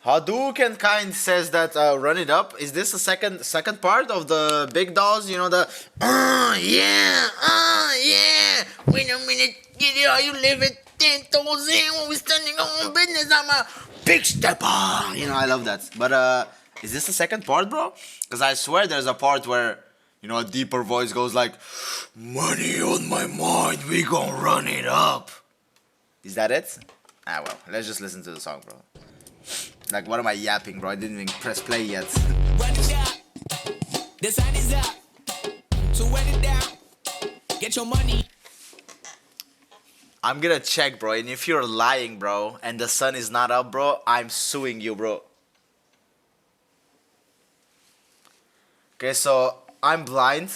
Hadouken kind says that run it up. Is this the second part of the big dolls? You know the yeah. Wait a minute, get it how you live it 10,000 when we standing on business. I'm a big stepper. You know I love that. But is this the second part, bro? Because I swear there's a part where a deeper voice goes like, money on my mind, we gon' run it up. Is that it? Ah well, let's just listen to the song, bro. Like, what am I yapping, bro? I didn't even press play yet. Run it up. The sun is up. So run it down. Get your money. I'm gonna check, bro. And if you're lying, bro, and the sun is not up, bro, I'm suing you, bro. Okay, so I'm blind.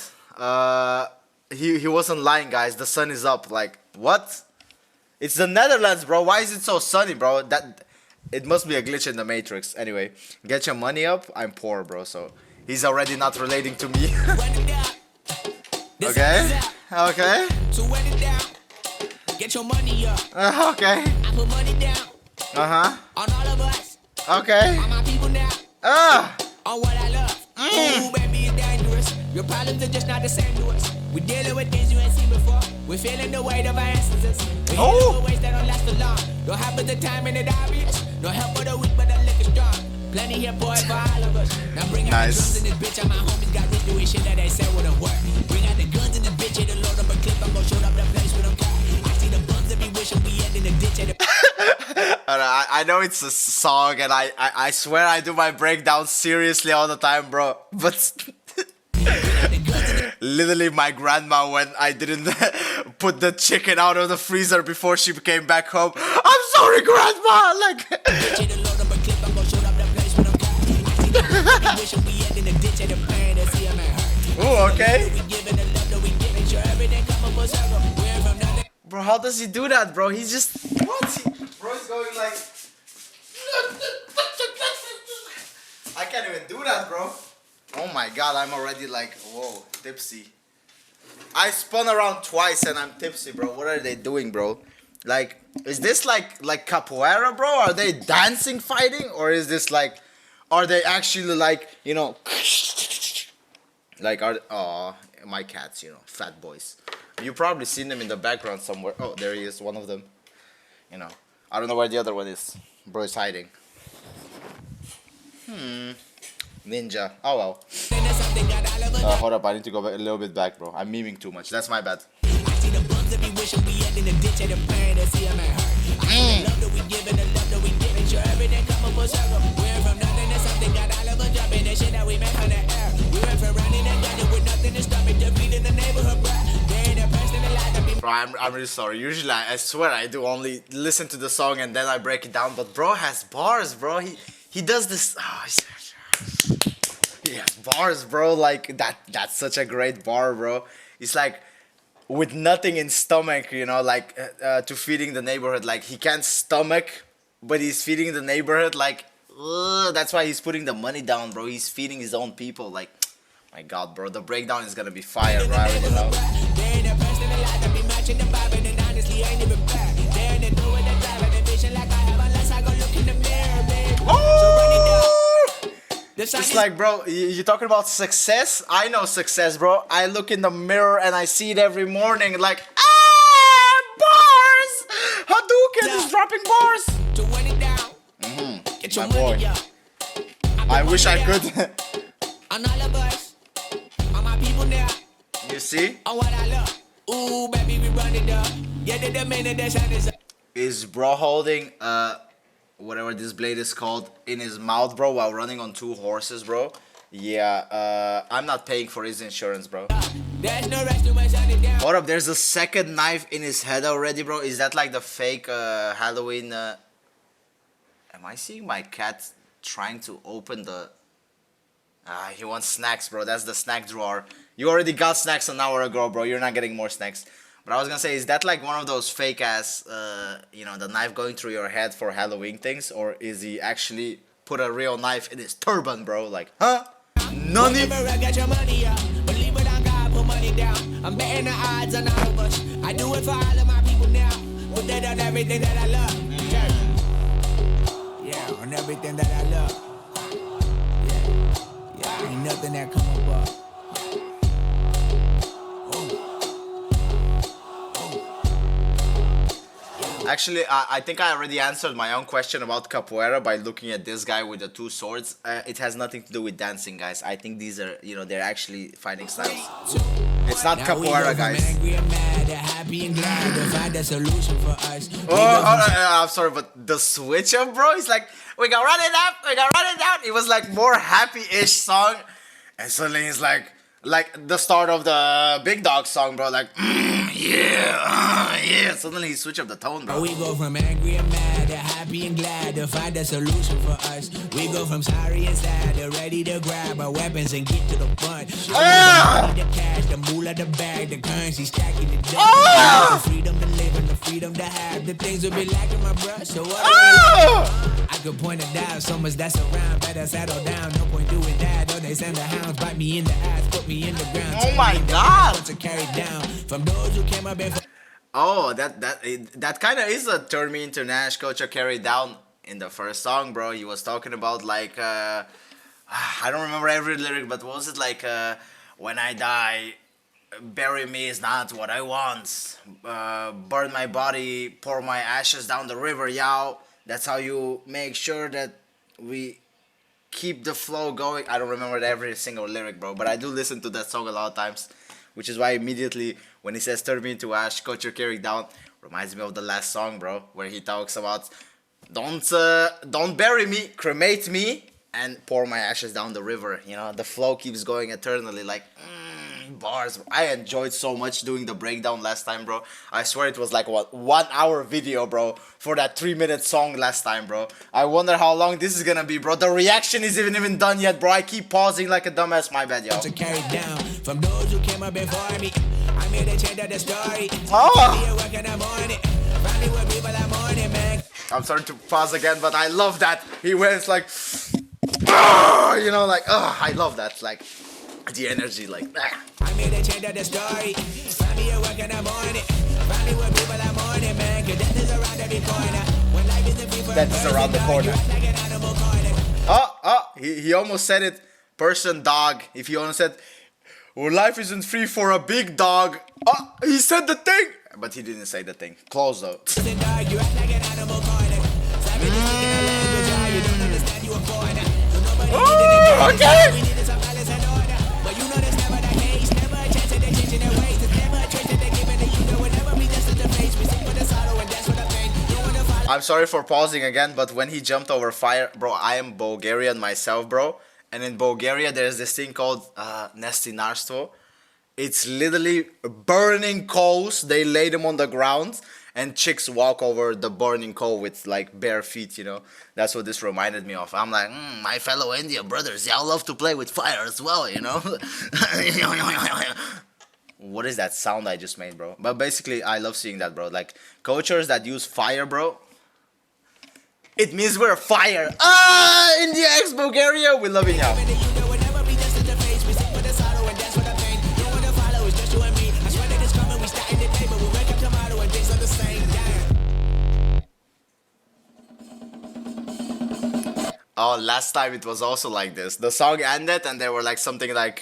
He wasn't lying, guys. The sun is up. Like, what? It's the Netherlands, bro. Why is it so sunny, bro? It must be a glitch in the Matrix. Anyway, get your money up. I'm poor, bro, so he's already not relating to me. Okay. Okay. So run it down. Get your money up. Okay. I put money down. Uh-huh. On all of us. Okay. On my people now. On what I love. Ooh, baby, it's dangerous. Your problems are just not the same to us. We're dealing with things you ain't seen before. We're feeling the weight of our ancestors. We're healing for ways that don't last for long. Don't happen the time and it obvious. No help for the weak, but the liquor strong. Plenty here, boy, for all of us. Now bring out the drums in this bitch. And my homies got rich doing shit that they said wouldn't work. Bring out the guns in this bitch. Hit the load up a clip. I'm gonna shoot up the place with them car. I see the bums that be wishing we end in the ditch. I know it's a song, and I swear I do my breakdown seriously all the time, bro. But literally, my grandma, when I didn't put the chicken out of the freezer before she came back home, I'm sorry, grandma. Like, oh, okay. Bro, how does he do that, bro? He's just bro, he's going like. I can't even do that, bro. Oh my god, I'm already like, whoa, tipsy. I spun around twice and I'm tipsy, bro. What are they doing, bro? Like, is this like capoeira, bro? Are they dancing, fighting? Or is this like, are they actually like, like, oh, my cats, fat boys. You probably seen them in the background somewhere. Oh, there he is, one of them. I don't know where the other one is. Bro is hiding. Ninja. Oh well. Hold up, I need to go back, a little bit back, bro. I'm memeing too much. That's my bad. Bro, I'm really sorry. Usually I swear I do only listen to the song and then I break it down. But bro has bars, bro. He does this. He has bars, bro. Like that's such a great bar, bro. It's like with nothing in stomach, like to feeding the neighborhood. Like he can't stomach, but he's feeding the neighborhood. Like that's why he's putting the money down, bro. He's feeding his own people. Like, my god, bro, the breakdown is gonna be fire, bro. I already know. It's like, bro, you're talking about success? I know success, bro. I look in the mirror and I see it every morning, like, bars! Hadouken is dropping bars! My boy. I wish I could. You see? Is bro holding whatever this blade is called in his mouth, bro, while running on 2 horses, bro? Yeah, I'm not paying for his insurance, bro. Hold up, there's a second knife in his head already, bro. Is that like the fake Halloween? Am I seeing my cat trying to open the... he wants snacks, bro. That's the snack drawer. You already got snacks an hour ago, bro. You're not getting more snacks. But I was gonna say, is that like one of those fake ass, the knife going through your head for Halloween things? Or is he actually put a real knife in his turban, bro? Like, huh? None. I'm betting the odds on all of us. I do it for all of my people now. Put that on everything that I love. Yeah. on everything that I love. Yeah, ain't nothing that come above. Actually, I think I already answered my own question about capoeira by looking at this guy with the two swords. It has nothing to do with dancing, guys. I think these are, they're actually fighting styles. It's not capoeira, guys. Angry and mad, happy and glad to find a solution for us. I'm sorry, but the switch up, bro, it's like, we gonna run it up, we gonna run it down. It was like more happy-ish song. And suddenly it's like the start of the Big Dog song, bro. Like, yeah. Suddenly he switched up the tone, bro. We go from angry and mad to happy and glad to find a solution for us. We go from sorry and sad to ready to grab our weapons and get to the front. The cash, the moolah, the bag, the currency stacking the debt. The freedom to live and the freedom to have the things will be lacking, my bruh. So what? I could point it out, so much that's around. Better settle down, no point doing that. Or they send the hounds, bite me in the ass, put me in the ground. Oh my God! To carry down from those who came up and. Oh, that kind of is a Turn Me Into Nash Culture carried down in the first song, bro. He was talking about like I don't remember every lyric, but what was it like? When I die, bury me is not what I want. Burn my body, pour my ashes down the river, yow. That's how you make sure that we keep the flow going. I don't remember every single lyric, bro, but I do listen to that song a lot of times, which is why immediately when he says turn me into ash, culture carried down, reminds me of the last song, bro, where he talks about don't bury me, cremate me, and pour my ashes down the river. The flow keeps going eternally, like bars. I enjoyed so much doing the breakdown last time, bro. I swear it was like what 1 hour video, bro, for that 3-minute song last time, bro. I wonder how long this is gonna be, bro. The reaction isn't even done yet, bro. I keep pausing like a dumbass. My bad, yo. To carry down from those who came up before me. I'm here to change the story. I'm sorry to pause again, but I love that. He went like, I love that, like the energy, like. I'm here to change the story. Find me at work in the morning. Find me where people are mourning, man. Cause death is around every corner. When life isn't free for Death is around the corner. He almost said it. Person, dog. If he almost said, well, life isn't free for a big dog. He said the thing. But he didn't say the thing. Close though. Okay. I'm sorry for pausing again, but when he jumped over fire, bro, I am Bulgarian myself, bro. And in Bulgaria, there's this thing called nestinarstvo. It's literally burning coals. They lay them on the ground, and chicks walk over the burning coal with like bare feet, That's what this reminded me of. I'm like, my fellow Indian brothers, y'all love to play with fire as well, What is that sound I just made, bro? But basically, I love seeing that, bro. Like, cultures that use fire, bro. It means we're fire. India X Bulgaria, we love it now. Oh, last time it was also like this. The song ended and there were like something like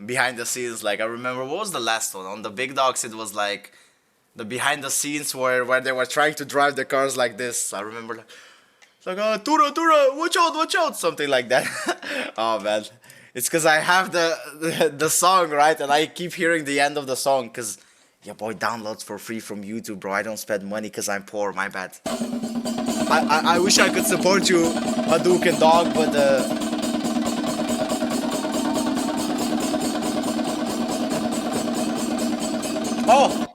behind the scenes. Like I remember, what was the last one? On the Big Dogs, it was like the behind the scenes where they were trying to drive the cars like this. I remember like Tura, watch out, something like that. Oh man, it's because I have the song, right, and I keep hearing the end of the song because your boy downloads for free from YouTube, bro. I don't spend money because I'm poor. My bad. I wish I could support you, Hadouken dog, but oh,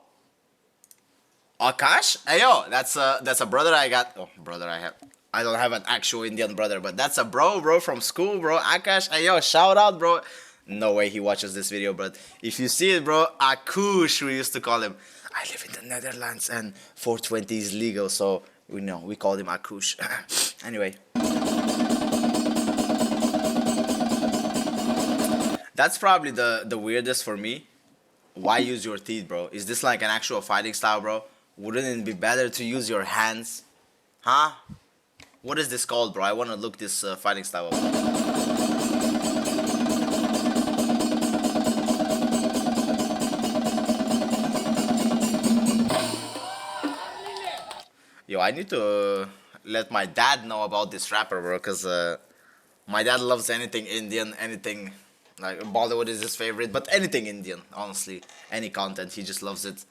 Akash? Hey yo, that's a brother I got. Oh, brother I have. I don't have an actual Indian brother, but that's a bro from school, bro. Akash, hey yo, shout out, bro. No way he watches this video, but if you see it, bro, Akush, we used to call him. I live in the Netherlands and 420 is legal, so we called him Akush. Anyway. That's probably the weirdest for me. Why use your teeth, bro? Is this like an actual fighting style, bro? Wouldn't it be better to use your hands? Huh? What is this called, bro? I want to look this fighting style up. Yo, I need to let my dad know about this rapper, bro, because my dad loves anything Indian, anything, like Bollywood is his favorite, but anything Indian, honestly. Any content, he just loves it.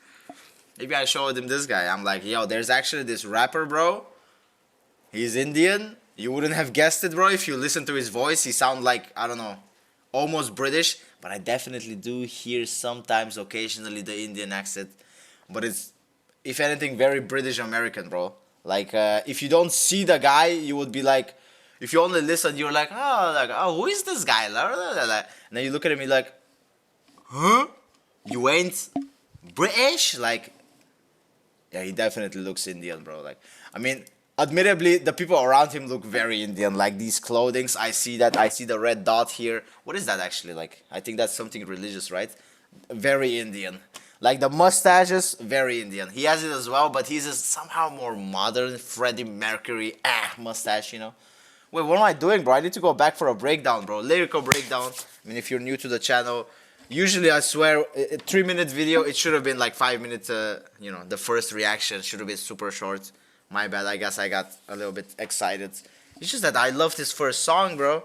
Maybe I showed him this guy. I'm like, yo, there's actually this rapper, bro. He's Indian. You wouldn't have guessed it, bro, if you listen to his voice. He sounds like, I don't know, almost British, but I definitely do hear sometimes, occasionally, the Indian accent. But it's, if anything, very British American, bro. Like, if you don't see the guy, you would be like, if you only listen, you're like, oh, who is this guy? And then you look at him, you're like, huh? You ain't British? Like, yeah, he definitely looks Indian, bro. Like, I mean, admittedly, the people around him look very Indian. Like, these clothings, I see that. I see the red dot here. What is that actually? Like, I think that's something religious, right? Very Indian. Like, the mustaches, very Indian. He has it as well, but he's a somehow more modern Freddie Mercury mustache, you know? Wait, what am I doing, bro? I need to go back for a breakdown, bro. Lyrical breakdown. I mean, if you're new to the channel, usually, I swear, a 3-minute video, it should have been like 5 minutes, you know, the first reaction should have been super short. My bad, I guess I got a little bit excited. It's just that I loved his first song, bro.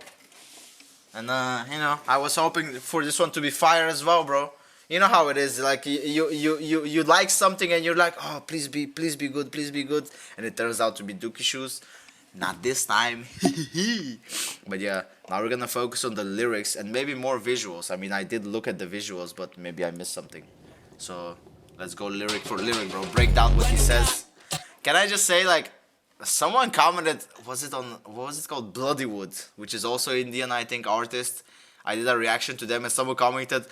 And, you know, I was hoping for this one to be fire as well, bro. You know how it is, like, you like something and you're like, oh, please be good, please be good. And it turns out to be Dookie Shoes. Not this time. But yeah, now we're gonna focus on the lyrics and maybe more visuals. I mean, I did look at the visuals, but maybe I missed something. So, let's go lyric for lyric, bro. Break down what he says. Can I just say, like, someone commented, what was it called? Bloodywood, which is also Indian, I think, artist. I did a reaction to them and someone commented,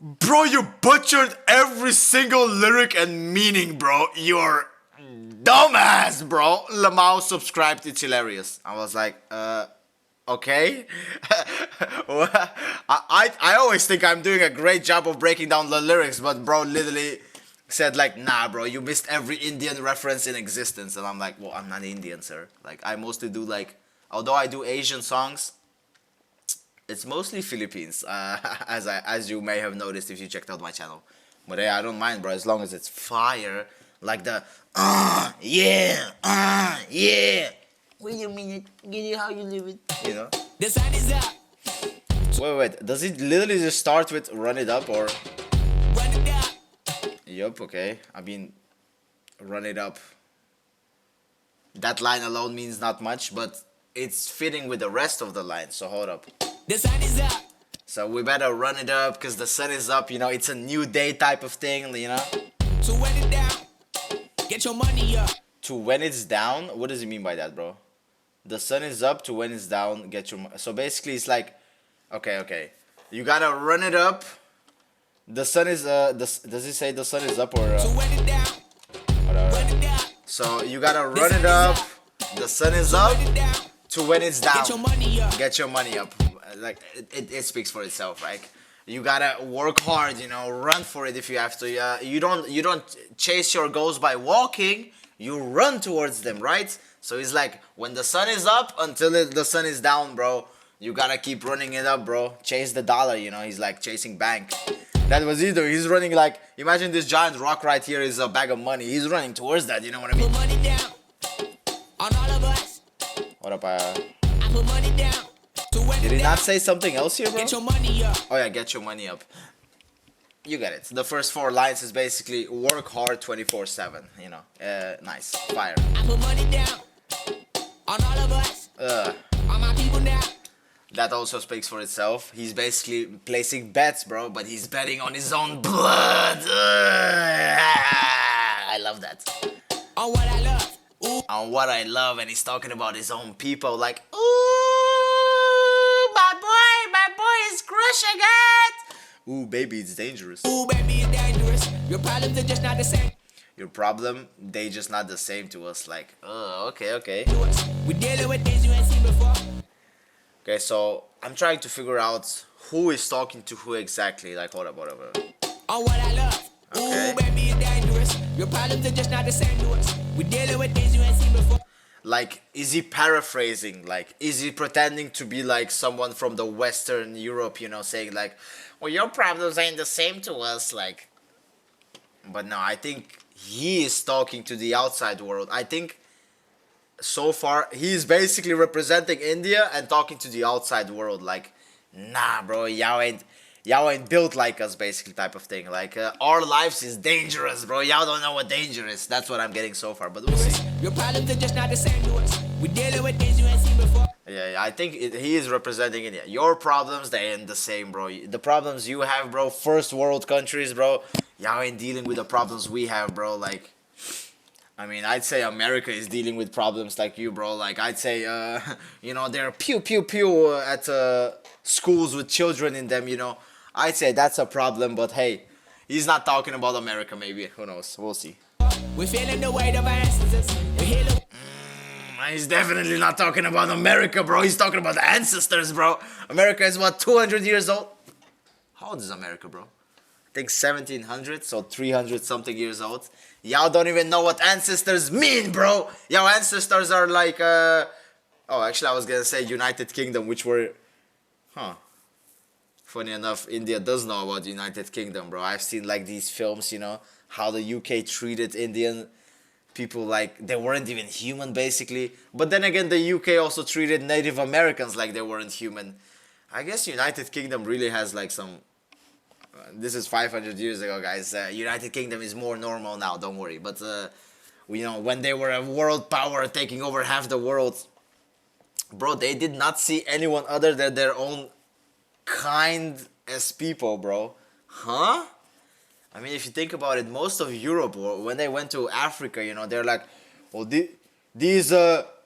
bro, you butchered every single lyric and meaning, bro. You're dumbass, bro. Lamau subscribed, it's hilarious. I was like, okay. I always think I'm doing a great job of breaking down the lyrics, but bro literally said like, nah, bro, you missed every Indian reference in existence. And I'm like, well, I'm not Indian, sir. Like, I mostly do like, although I do Asian songs, it's mostly Philippines, as you may have noticed if you checked out my channel. But hey, I don't mind, bro, as long as it's fire. Like the, yeah. Wait a minute, get it how you live it, you know? The sun is up. Wait, does it literally just start with run it up or? Run it up. Yup, okay. I mean, run it up. That line alone means not much, but it's fitting with the rest of the line, so hold up. The sun is up. So we better run it up because the sun is up, you know, it's a new day type of thing, you know? So when it down, get your money up. To when it's down, what does it mean by that, bro? The sun is up to when it's down, get your so basically it's like, okay. You gotta run it up. The sun is, does it say the sun is up or? So when it down, run it down. So you gotta run it up. The sun is up Run it down. to when it's down. Get your money up. Get your money up. Like it speaks for itself, right? You gotta work hard, you know, run for it if you have to. You don't chase your goals by walking. You run towards them, right? So it's like when the sun is up until the sun is down, bro. You gotta keep running it up, bro. Chase the dollar, you know. He's like chasing bank. That was either. He's running like, imagine this giant rock right here is a bag of money. He's running towards that, you know what I mean? Put money down on all of us. What up, I put money down. So when Did it he down, not say something else here, bro? get your money up. Oh yeah, get your money up. You get it. The first 4 lines is basically work hard 24/7, you know. Nice. Fire. I put money down on all of us. On my people now. That also speaks for itself. He's basically placing bets, bro, but he's betting on his own blood. I love that. On what I love. Ooh. On what I love, and he's talking about his own people, like, ooh, my boy is crushing it. Ooh, baby, it's dangerous. Ooh, baby, it's dangerous. Your problems are just not the same Your problem, they just not the same to us. Like, okay. to us. We're dealing with things you ain't seen before. Okay, so I'm trying to figure out who is talking to who exactly. Like, hold up. On what I love. Okay. Ooh, baby, it's dangerous. Your problems are just not the same to us. We're dealing with things you ain't seen before. Like, is he paraphrasing? Like, is he pretending to be like someone from the Western Europe, you know, saying like, well, your problems ain't the same to us, like. But no, I think he is talking to the outside world. I think so far he's basically representing India and talking to the outside world. Like, nah, bro, y'all ain't built like us, basically, type of thing. Like, our lives is dangerous, bro. Y'all don't know what danger is. That's what I'm getting so far, but we'll see. Your problems are just not the same to us. We dealing with things you ain't seen before. Yeah, I think he is representing India. Your problems, they ain't the same, bro. The problems you have, bro, first world countries, bro, y'all ain't dealing with the problems we have, bro. Like, I mean, I'd say America is dealing with problems like you, bro. Like, I'd say, you know, they're pew pew pew at schools with children in them, you know. I'd say that's a problem, but hey, he's not talking about America, maybe. Who knows? We'll see. We're feeling the weight of our ancestors. We're healing. He's definitely not talking about America, bro. He's talking about the ancestors, bro. America is, what, 200 years old? How old is America, bro? I think 1700, so 300 something years old. Y'all don't even know what ancestors mean, bro. Y'all ancestors are like, oh, actually, I was gonna say United Kingdom, which were, funny enough, India does know about the United Kingdom, bro. I've seen like these films, you know, how the UK treated Indian people like they weren't even human, basically. But then again, the UK also treated Native Americans like they weren't human. I guess United Kingdom really has like some. This is 500 years ago, guys. United Kingdom is more normal now. Don't worry. But you know, when they were a world power taking over half the world, bro, they did not see anyone other than their own kind as people, bro. Huh? I mean, if you think about it, most of Europe, when they went to Africa, you know, they're like, well, these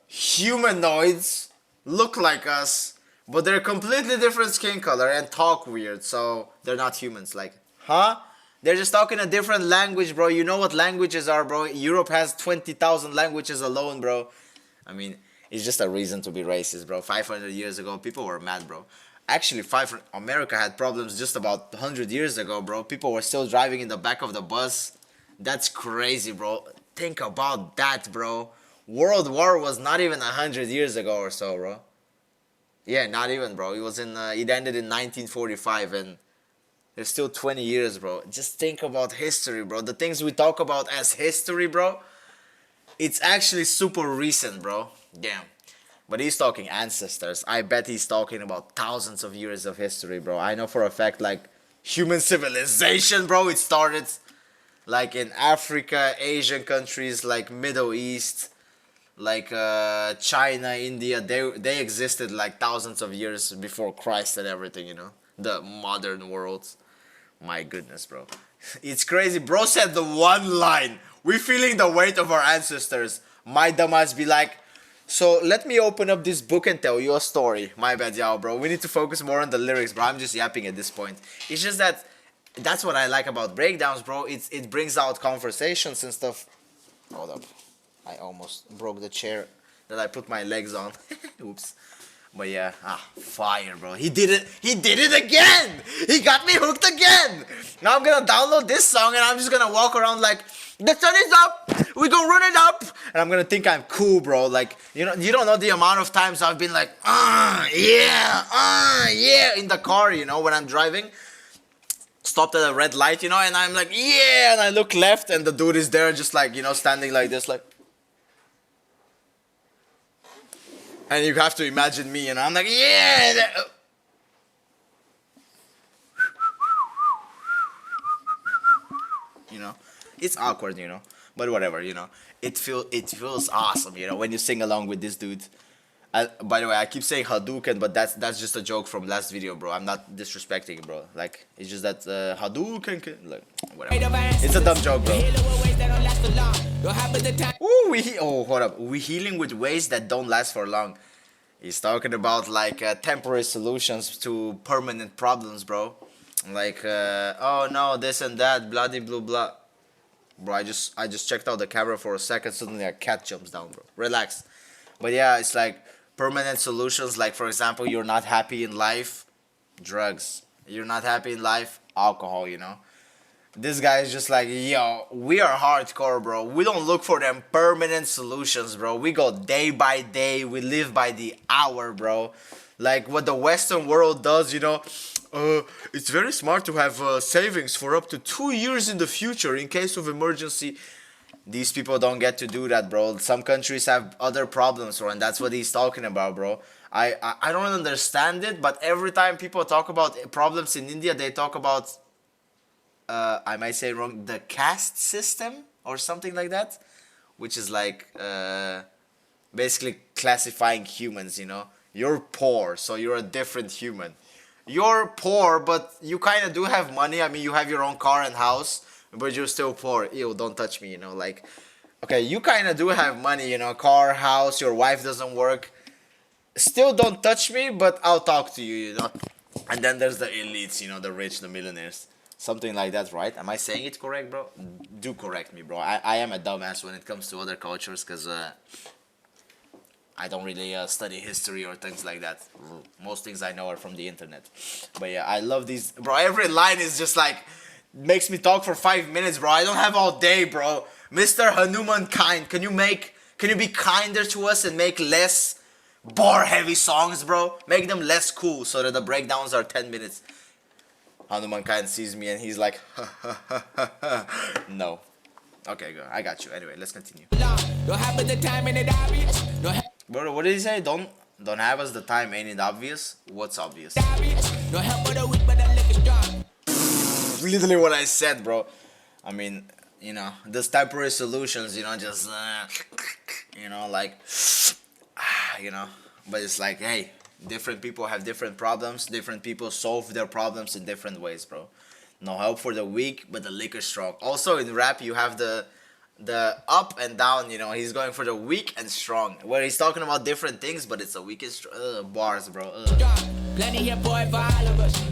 humanoids look like us, but they're completely different skin color and talk weird, so they're not humans. Like, huh? They're just talking a different language, bro. You know what languages are, bro? Europe has 20,000 languages alone, bro. I mean, it's just a reason to be racist, bro. 500 years ago, people were mad, bro. Actually, America had problems just about 100 years ago, bro. People were still driving in the back of the bus. That's crazy, bro. Think about that, bro. World War was not even 100 years ago or so, bro. Yeah, not even, bro. It was it ended in 1945, and there's still 20 years, bro. Just think about history, bro. The things we talk about as history, bro, it's actually super recent, bro. Damn. But he's talking ancestors. I bet he's talking about thousands of years of history, bro. I know for a fact, like, human civilization, bro, it started, like, in Africa, Asian countries, like, Middle East, like, China, India. They existed, like, thousands of years before Christ and everything, you know? The modern world. My goodness, bro. It's crazy. Bro said the one line. We're feeling the weight of our ancestors. My dumbass be like, so let me open up this book and tell you a story. My bad, y'all, bro. We need to focus more on the lyrics, bro. I'm just yapping at this point. It's just that that's what I like about breakdowns, bro. It brings out conversations and stuff. Hold up. I almost broke the chair that I put my legs on. Oops. But yeah, fire, bro. He did it. He did it again. He got me hooked again. Now I'm gonna download this song and I'm just gonna walk around like, the sun is up. We gonna run it up. And I'm gonna think I'm cool, bro. Like, you know, you don't know the amount of times I've been like, yeah, in the car, you know, when I'm driving. Stopped at a red light, you know, and I'm like, yeah, and I look left and the dude is there just like, you know, standing like this, like. And you have to imagine me, and I'm like, yeah. You know, it's awkward, you know, but whatever, you know. It feels awesome, you know, when you sing along with this dude. By the way, I keep saying Hadouken, but that's just a joke from last video, bro. I'm not disrespecting, bro. Like, it's just that Hadouken, like, whatever. It's a dumb joke, bro. Ooh, hold up. We healing with ways that don't last for long. He's talking about like temporary solutions to permanent problems, bro. Like, oh no, this and that, bloody blah blah. Bro, I just checked out the camera for a second. Suddenly a cat jumps down, bro. Relax. But yeah, it's like permanent solutions. Like, for example, you're not happy in life, drugs. You're not happy in life, alcohol. You know. This guy is just like, yo, we are hardcore, bro. We don't look for them permanent solutions, bro. We go day by day. We live by the hour, bro. Like what the Western world does, you know. It's very smart to have savings for up to 2 years in the future in case of emergency. These people don't get to do that, bro. Some countries have other problems, bro, and that's what he's talking about, bro. I don't understand it, but every time people talk about problems in India, they talk about I might say wrong, the caste system or something like that, which is like basically classifying humans, you know. You're poor, so you're a different human. You're poor, but you kind of do have money. I mean, you have your own car and house, but you're still poor. Ew, don't touch me, you know, like, okay, you kind of do have money, you know, car, house, your wife doesn't work. Still don't touch me, but I'll talk to you, you know. And then there's the elites, you know, the rich, the millionaires. Something like that, right? Am I saying it correct, bro? Do correct me, bro. I am a dumbass when it comes to other cultures, because I don't really study history or things like that. Most things I know are from the internet. But yeah, I love these. Bro, every line is just like, makes me talk for 5 minutes, bro. I don't have all day, bro. Mr. Hanuman Kind, can you be kinder to us and make less bar-heavy songs, bro? Make them less cool so that the breakdowns are 10 minutes. Hanuman Kind sees me and he's like, no. Okay, go. I got you. Anyway, let's continue. Bro, what did he say? Don't have us the time, ain't it obvious? What's obvious? Literally what I said, bro. I mean, you know, those temporary solutions, you know, just, you know, like, you know, but it's like, hey, different people have different problems. Different people solve their problems in different ways, bro. No help for the weak, but the liquor strong. Also in rap, you have the up and down, you know. He's going for the weak and strong, where he's talking about different things, but it's the weakest bars, bro. Plenty here, boy, for all of us.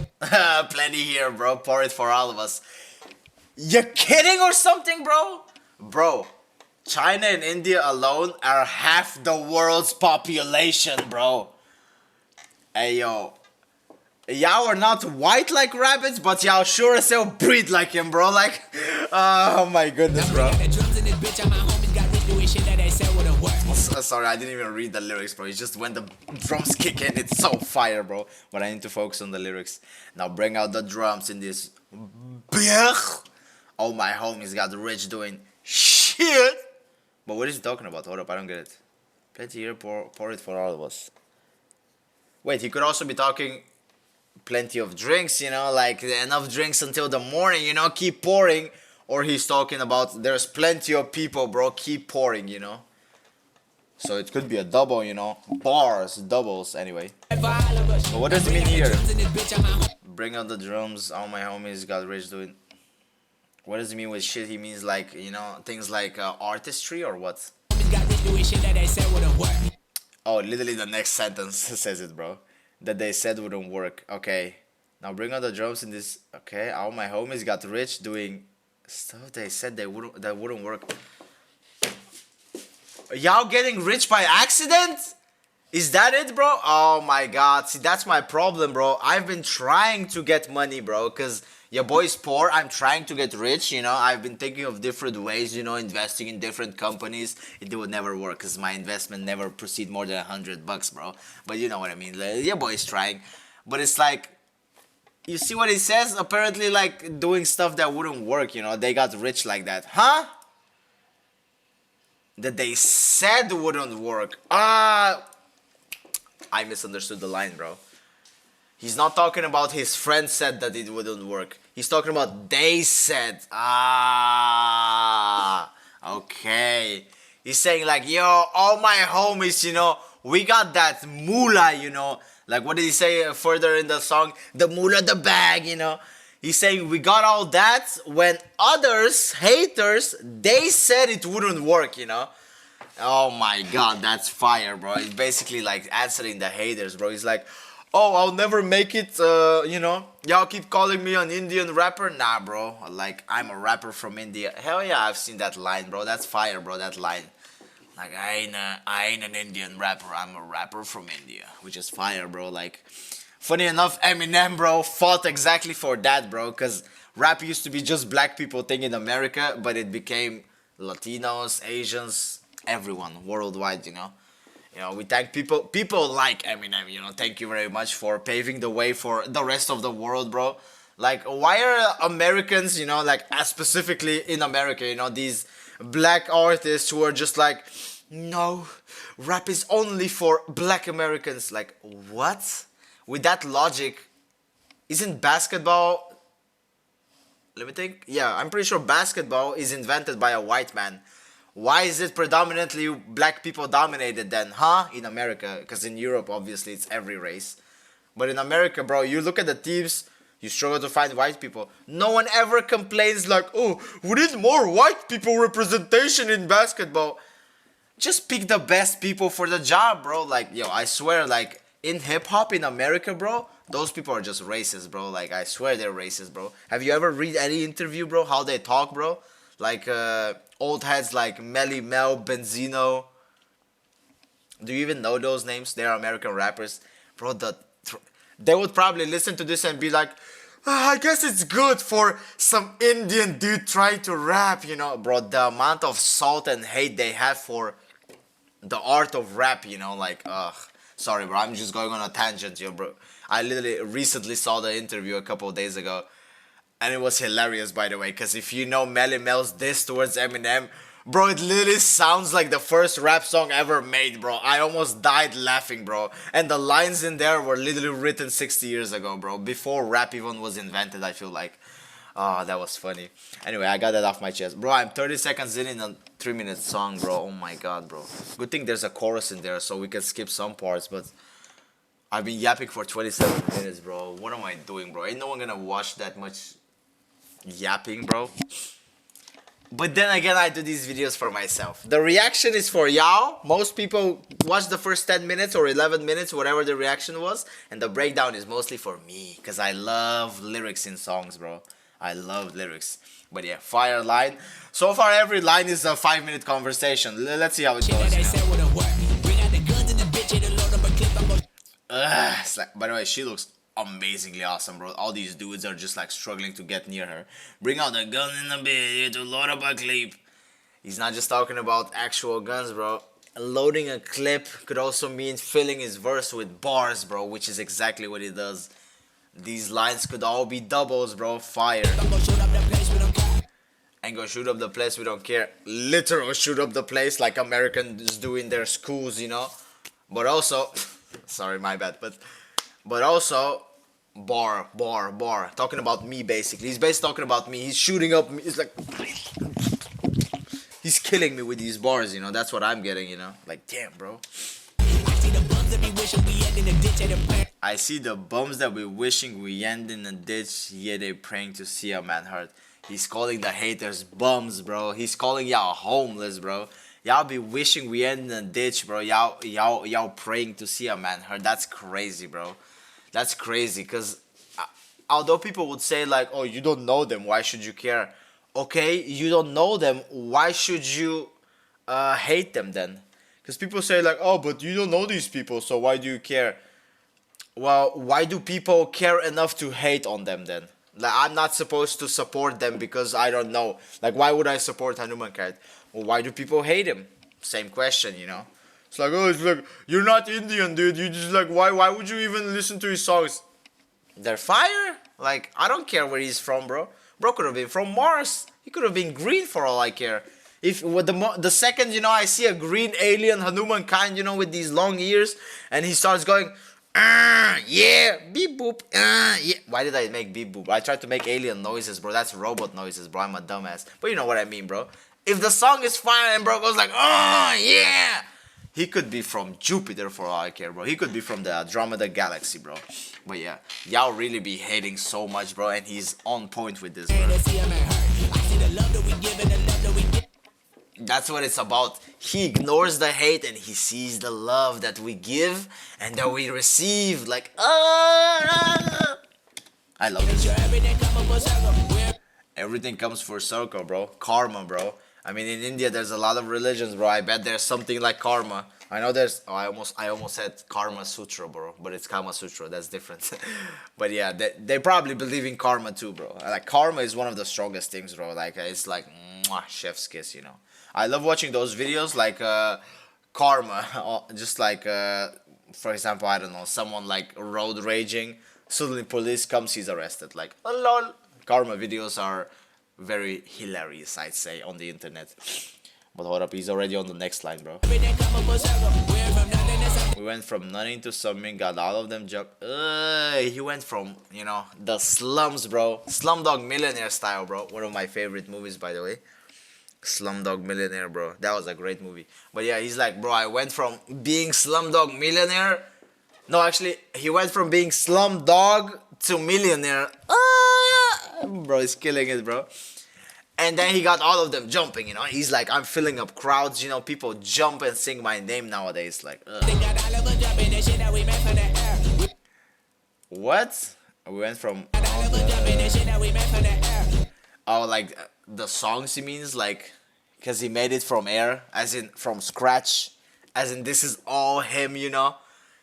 Plenty here, bro. Pour it for all of us. You kidding or something, bro? Bro, China and India alone are half the world's population, bro. Hey, yo. Y'all are not white like rabbits, but y'all sure as hell breed like him, bro. Like, oh my goodness, bro. Sorry, I didn't even read the lyrics, bro. It's just when the drums kick in, it's so fire, bro. But I need to focus on the lyrics. Now bring out the drums in this. All my homies got rich doing shit. But what is he talking about? Hold up, I don't get it. Plenty here, pour it for all of us. Wait, he could also be talking plenty of drinks, you know, like enough drinks until the morning, you know, keep pouring. Or he's talking about there's plenty of people, bro, keep pouring, you know. So it could be a double, you know, bars, doubles, anyway. But what does it mean here? Bring out the drums, all my homies got rich doing. What does it mean with shit? He means like, you know, things like artistry or what? Oh, literally the next sentence says it, bro. That they said wouldn't work. Okay. Now bring out the drums in this. Okay. All my homies got rich doing stuff they said that wouldn't work. Y'all getting rich by accident? Is that it, bro? Oh my god. See, that's my problem, bro. I've been trying to get money, bro, because your boy's poor. I'm trying to get rich, you know. I've been thinking of different ways, you know, investing in different companies. It would never work because my investment never proceed more than $100, bro. But you know what I mean. Your boy's trying. But it's like, you see what he says? Apparently, like, doing stuff that wouldn't work, you know. They got rich like that. Huh? That they said wouldn't work. I misunderstood the line, bro. He's not talking about his friend said that it wouldn't work. He's talking about they said. Okay. He's saying like, yo, all my homies, you know, we got that moolah, you know. Like, what did he say further in the song? The moolah, the bag, you know. He's saying we got all that when others, haters, they said it wouldn't work, you know. Oh my god, that's fire, bro. He's basically like answering the haters, bro. He's like, oh, I'll never make it, you know. Y'all keep calling me an Indian rapper. Nah, bro. Like, I'm a rapper from India. Hell yeah, I've seen that line, bro. That's fire, bro, that line. Like, I ain't an Indian rapper. I'm a rapper from India. Which is fire, bro. Like, funny enough, Eminem, bro, fought exactly for that, bro. Because rap used to be just black people thing in America, but it became Latinos, Asians, everyone worldwide, you know. You know, we thank people like Eminem, you know, thank you very much for paving the way for the rest of the world, bro. Like, why are Americans, you know, like, specifically in America, you know, these black artists who are just like, no, rap is only for black Americans. Like, what? With that logic, isn't basketball... Let me think. Yeah, I'm pretty sure basketball is invented by a white man. Why is it predominantly black people dominated then, huh? In America, because in Europe, obviously, it's every race. But in America, bro, you look at the teams, you struggle to find white people. No one ever complains like, oh, we need more white people representation in basketball. Just pick the best people for the job, bro. Like, yo, I swear, like, in hip-hop in America, bro, those people are just racist, bro. Like, I swear they're racist, bro. Have you ever read any interview, bro? How they talk, bro? Like, old heads like Melly Mel, Benzino. Do you even know those names? They're American rappers. Bro, they would probably listen to this and be like, I guess it's good for some Indian dude trying to rap, you know. Bro, the amount of salt and hate they have for the art of rap, you know, like, ugh. Sorry, bro, I'm just going on a tangent here, bro. I literally recently saw the interview a couple of days ago. And it was hilarious, by the way, because if you know Melly Mel's diss towards Eminem, bro, it literally sounds like the first rap song ever made, bro. I almost died laughing, bro. And the lines in there were literally written 60 years ago, bro. Before rap even was invented, I feel like. Oh, that was funny. Anyway, I got that off my chest. Bro, I'm 30 seconds in a 3-minute song, bro. Oh my god, bro. Good thing there's a chorus in there so we can skip some parts, but... I've been yapping for 27 minutes, bro. What am I doing, bro? Ain't no one gonna watch that much yapping, bro. But then again, I do these videos for myself. The reaction is for y'all. Most people watch the first 10 minutes or 11 minutes, whatever the reaction was. And the breakdown is mostly for me. Because I love lyrics in songs, bro. I love lyrics. But yeah, fire line. So far, every line is a 5-minute conversation. Let's see how it goes. By the way, she looks amazingly awesome, bro. All these dudes are just like struggling to get near her. Bring out the gun in the bed to load up a clip. He's not just talking about actual guns, bro. Loading a clip could also mean filling his verse with bars, bro, which is exactly what he does. These lines could all be doubles, bro. Fire. Ain't gonna shoot up the place, we don't care. Literal shoot up the place like Americans do in their schools, you know. But also... Sorry, my bad, but also bar. Talking about me, basically. He's basically talking about me. He's shooting up me. He's like, he's killing me with these bars, you know. That's what I'm getting, you know. Like, damn, bro. I see the bums that we wishing we end in a ditch. Yeah, they praying to see a man hurt. He's calling the haters bums, bro. He's calling y'all homeless, bro. Y'all be wishing we end in a ditch, bro. Y'all praying to see a man hurt. That's crazy, bro. That's crazy, because although people would say like, oh, you don't know them, why should you care? Okay, you don't know them, why should you hate them then? Because people say like, oh, but you don't know these people, so why do you care? Well, why do people care enough to hate on them then? Like, I'm not supposed to support them because I don't know. Like, why would I support Hanuman Kite? Well, why do people hate him? Same question, you know. It's like, oh, it's like, you're not Indian, dude. You just like, why would you even listen to his songs? They're fire. Like, I don't care where he's from, bro. Bro could have been from Mars. He could have been green for all I care. If with the second, you know, I see a green alien Hanuman kind, you know, with these long ears, and he starts going, yeah, beep boop, yeah. Why did I make beep boop? I tried to make alien noises, bro. That's robot noises, bro. I'm a dumbass. But you know what I mean, bro. If the song is fire and bro goes like, oh, yeah. He could be from Jupiter for all I care, bro. He could be from the Andromeda Galaxy, bro. But yeah, y'all really be hating so much, bro. And he's on point with this, bro. That's what it's about. He ignores the hate and he sees the love that we give and that we receive. Like, I love it. Everything comes full circle, bro. Karma, bro. I mean, in India, there's a lot of religions, bro. I bet there's something like karma. I know there's. Oh, I almost said Karma Sutra, bro, but it's Kama Sutra. That's different. But yeah, they probably believe in karma too, bro. Like karma is one of the strongest things, bro. Like it's like mwah, chef's kiss, you know. I love watching those videos, like karma, just like for example, I don't know, someone like road raging, suddenly police comes, he's arrested. Like lol. Karma videos are very hilarious, I'd say, on the internet. But hold up, he's already on the next line, bro. We went from nothing to something, got all of them jump. He went from, you know, the slums, bro. Slumdog Millionaire style, bro. One of my favorite movies, by the way. Slumdog Millionaire, bro. That was a great movie. But yeah, he's like, bro, I went from being Slumdog Millionaire. No, actually, he went from being Slumdog to Millionaire. Bro, he's killing it, bro. And then he got all of them jumping, you know. He's like, I'm filling up crowds, you know. People jump and sing my name nowadays. Like, what? We went from... Oh, like, the songs he means? Like, because he made it from air, as in from scratch. As in, this is all him, you know.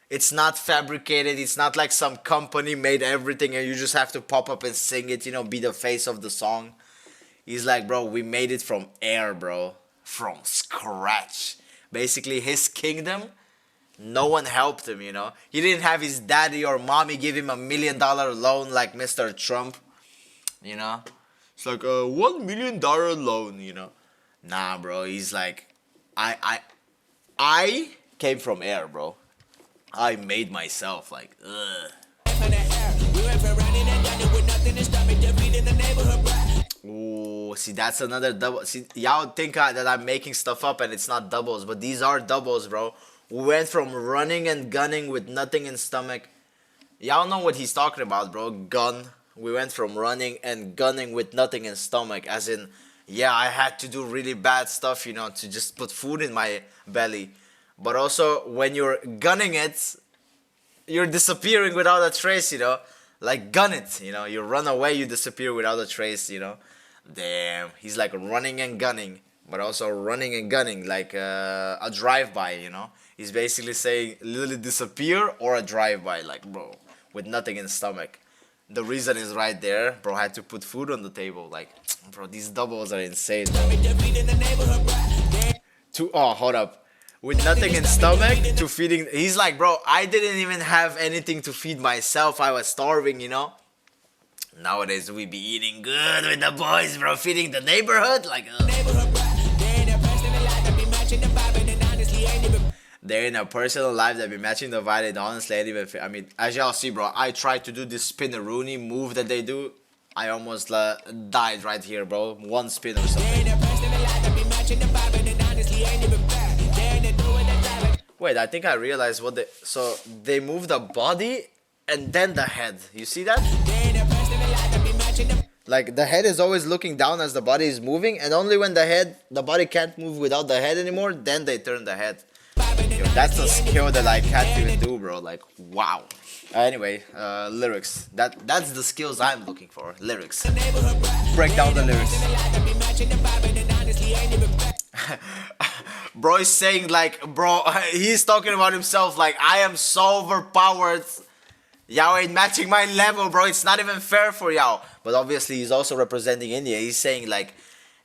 It's not fabricated. It's not like some company made everything and you just have to pop up and sing it, you know, be the face of the song. He's like, bro, we made it from air, bro. From scratch. Basically, his kingdom, no one helped him, you know. He didn't have his daddy or mommy give him $1 million loan like Mr. Trump, you know. It's like a $1 million loan, you know. Nah, bro, he's like, I came from air, bro. I made myself, like, ugh. Ooh, see, that's another double. See, y'all think that I'm making stuff up and it's not doubles, but these are doubles, bro. We went from running and gunning with nothing in stomach. Y'all know what he's talking about, bro. Gun. We went from running and gunning with nothing in stomach, as in, yeah, I had to do really bad stuff, you know, to just put food in my belly. But also, when you're gunning it, you're disappearing without a trace, you know. Like, gun it, you know. You run away, you disappear without a trace, you know. Damn. He's like running and gunning, but also running and gunning, like a drive-by, you know. He's basically saying, literally disappear or a drive-by, like, bro, with nothing in stomach. The reason is right there. Bro, I had to put food on the table. Like, bro, these doubles are insane, bro. Oh, hold up. With nothing in stomach to feeding. He's like, bro, I didn't even have anything to feed myself. I was starving, you know. Nowadays we be eating good with the boys, bro. Feeding the neighborhood, like. They're in a personal life that be matching the vibe. And honestly, I ain't even. I mean, as y'all see, bro, I tried to do this spinneroonie move that they do. I almost died right here, bro. One spin or something. Wait, I think I realized what they... So, they move the body and then the head. You see that? Like, the head is always looking down as the body is moving, and only when the body can't move without the head anymore, then they turn the head. Yo, that's a skill that I can't even do, bro. Like, wow. Anyway, lyrics. That's the skills I'm looking for. Lyrics. Break down the lyrics. Bro is saying like, bro, he's talking about himself like, I am so overpowered. Y'all ain't matching my level, bro. It's not even fair for y'all. But obviously he's also representing India. He's saying like,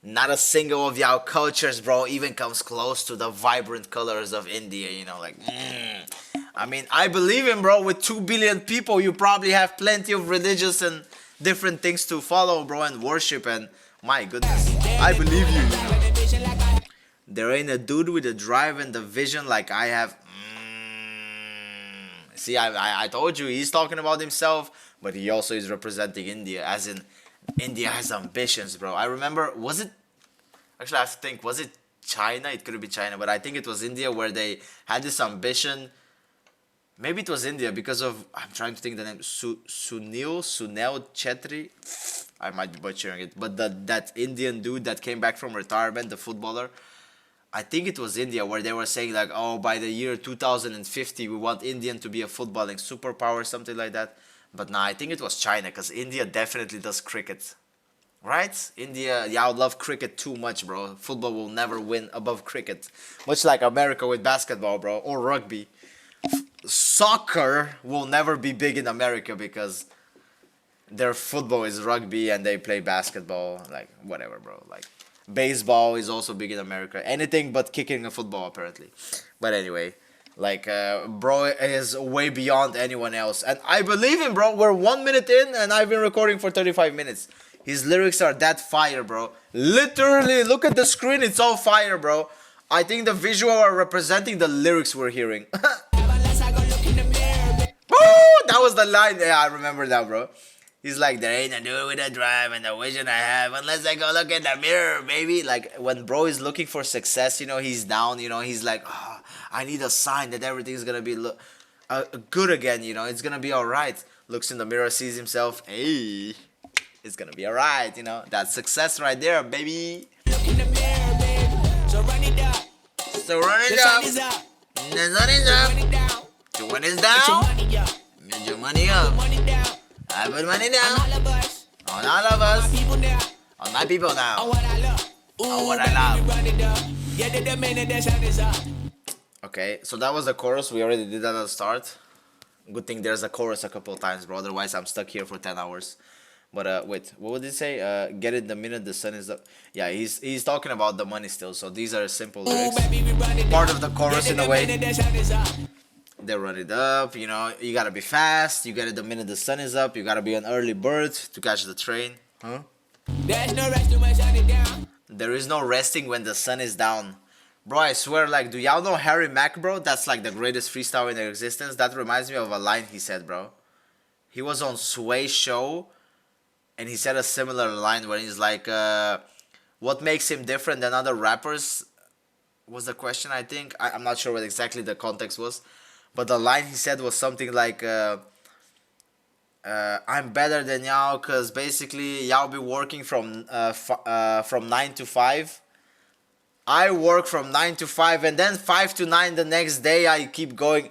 not a single of y'all cultures, bro, even comes close to the vibrant colors of India, you know, like, I mean, I believe him, bro. With 2 billion people, you probably have plenty of religious and different things to follow, bro, and worship, and my goodness, I believe you, you know. There ain't a dude with a drive and the vision like I have. See, I told you, he's talking about himself, but he also is representing India, as in, India has ambitions, bro. I remember, was it, actually I have to think, was it China? It could be China, but I think it was India where they had this ambition. Maybe it was India because of, I'm trying to think the name, Sunil Chetri. I might be butchering it, but that Indian dude that came back from retirement, the footballer, I think it was India where they were saying like, oh, by the year 2050, we want India to be a footballing superpower, something like that. But nah, I think it was China, because India definitely does cricket. Right? India, yeah, I would love cricket too much, bro. Football will never win above cricket. Much like America with basketball, bro, or rugby. Soccer will never be big in America because their football is rugby and they play basketball, like whatever, bro. Like baseball is also big in America. Anything but kicking a football, apparently. But anyway, like bro is way beyond anyone else, and I believe him, bro. We're 1 minute in, and I've been recording for 35 minutes. His lyrics are that fire, bro. Literally, look at the screen. It's all fire, bro. I think the visual are representing the lyrics we're hearing. Woo! That was the line. Yeah, I remember that, bro. He's like, there ain't a dude with a drive and the vision I have unless I go look in the mirror, baby. Like, when bro is looking for success, you know, he's down, you know, he's like, oh, I need a sign that everything's gonna be good again, you know, it's gonna be alright. Looks in the mirror, sees himself, hey, it's gonna be alright, you know. That's success right there, baby. Look in the mirror, baby. So run it up. So run it The up. sun is up. The sun is up. Run it down. The one is Get your down. money up. Get your money up. Money down. I put money On down. all of us. On all of My us. people now. On my people On now. what I love. On what I baby, love. Run it up. Get to the minute the sun is up. Okay, so that was the chorus. We already did that at the start. Good thing there's a chorus a couple of times, bro. Otherwise, I'm stuck here for 10 hours. But wait, what would it say? Get it the minute the sun is up. Yeah, he's talking about the money still. So these are simple Ooh, lyrics. baby, we run it Part down. of the chorus Get in to a the way. minute the sun is up. They run it up. You know, you gotta be fast. You get it the minute the sun is up. You gotta be an early bird to catch the train. Huh? There's no rest to my shut it down. There is no resting when the sun is down. Bro, I swear, like, do y'all know Harry Mack, bro? That's like the greatest freestyle in existence. That reminds me of a line he said, bro. He was on Sway Show, and he said a similar line where he's like, what makes him different than other rappers? Was the question, I think. I'm not sure what exactly the context was. But the line he said was something like, I'm better than y'all because basically y'all be working from 9 to 5. I work from 9 to 5 and then 5 to 9 the next day I keep going.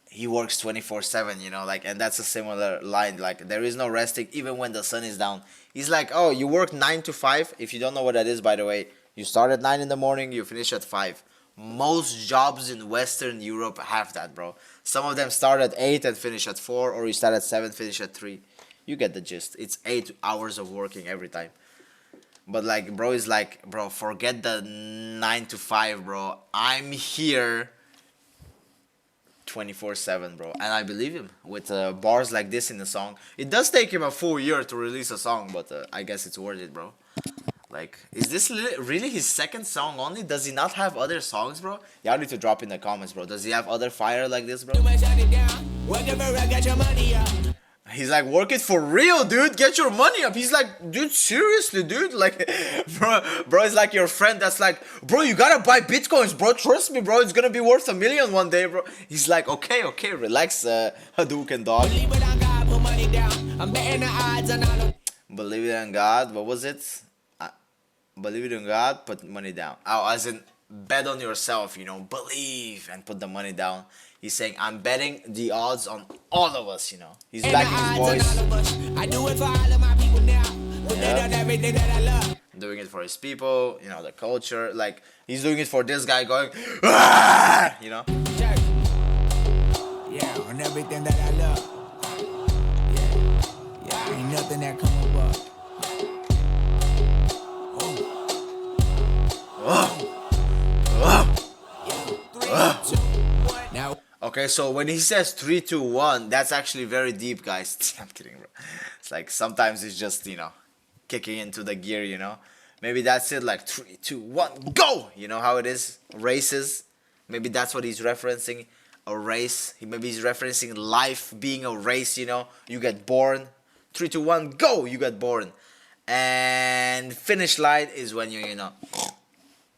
He works 24/7, you know, like, and that's a similar line. Like, there is no resting even when the sun is down. He's like, oh, you work 9 to 5. If you don't know what that is, by the way, you start at 9 in the morning, you finish at 5. Most jobs in Western Europe have that, bro. Some of them start at 8 and finish at 4, or you start at 7, finish at 3. You get the gist. It's 8 hours of working every time. But like, bro is like, bro, forget the 9 to 5, bro. I'm here 24/7, bro. And I believe him with bars like this in the song. It does take him a full year to release a song, but I guess it's worth it, bro. Like, is this really his second song only? Does he not have other songs, bro? Y'all need to drop in the comments, bro. Does he have other fire like this, bro? Too much shut it down. Whatever, I got your money up. He's like, work it for real, dude. Get your money up. He's like, dude, seriously, dude. Like, bro is like your friend that's like, bro, you gotta buy bitcoins, bro. Trust me, bro. It's gonna be worth $1 million one day, bro. He's like, okay, relax, Hadouken dog. Believe it on God, put money down. I'm betting the odds on all of. Believe it in God. What was it? Believe it in God, put money down. Oh, as in bet on yourself, you know, believe and put the money down. He's saying, I'm betting the odds on all of us, you know. He's backing his boys. I do it for all of my people now. Put that on everything that I love. Doing it for his people, you know, the culture. Like, he's doing it for this guy going, "Ah!" You know. Check. Yeah, on everything that I love. Yeah, ain't nothing that come above. Now. Okay, so when he says 3, 2, 1, that's actually very deep, guys. I'm kidding, bro. It's like sometimes it's just, you know, kicking into the gear, you know. Maybe that's it, like 3, 2, 1, go! You know how it is? Races. Maybe that's what he's referencing. A race. Maybe he's referencing life being a race, you know. You get born. 3, 2, 1, go! You get born. And finish line is when you know.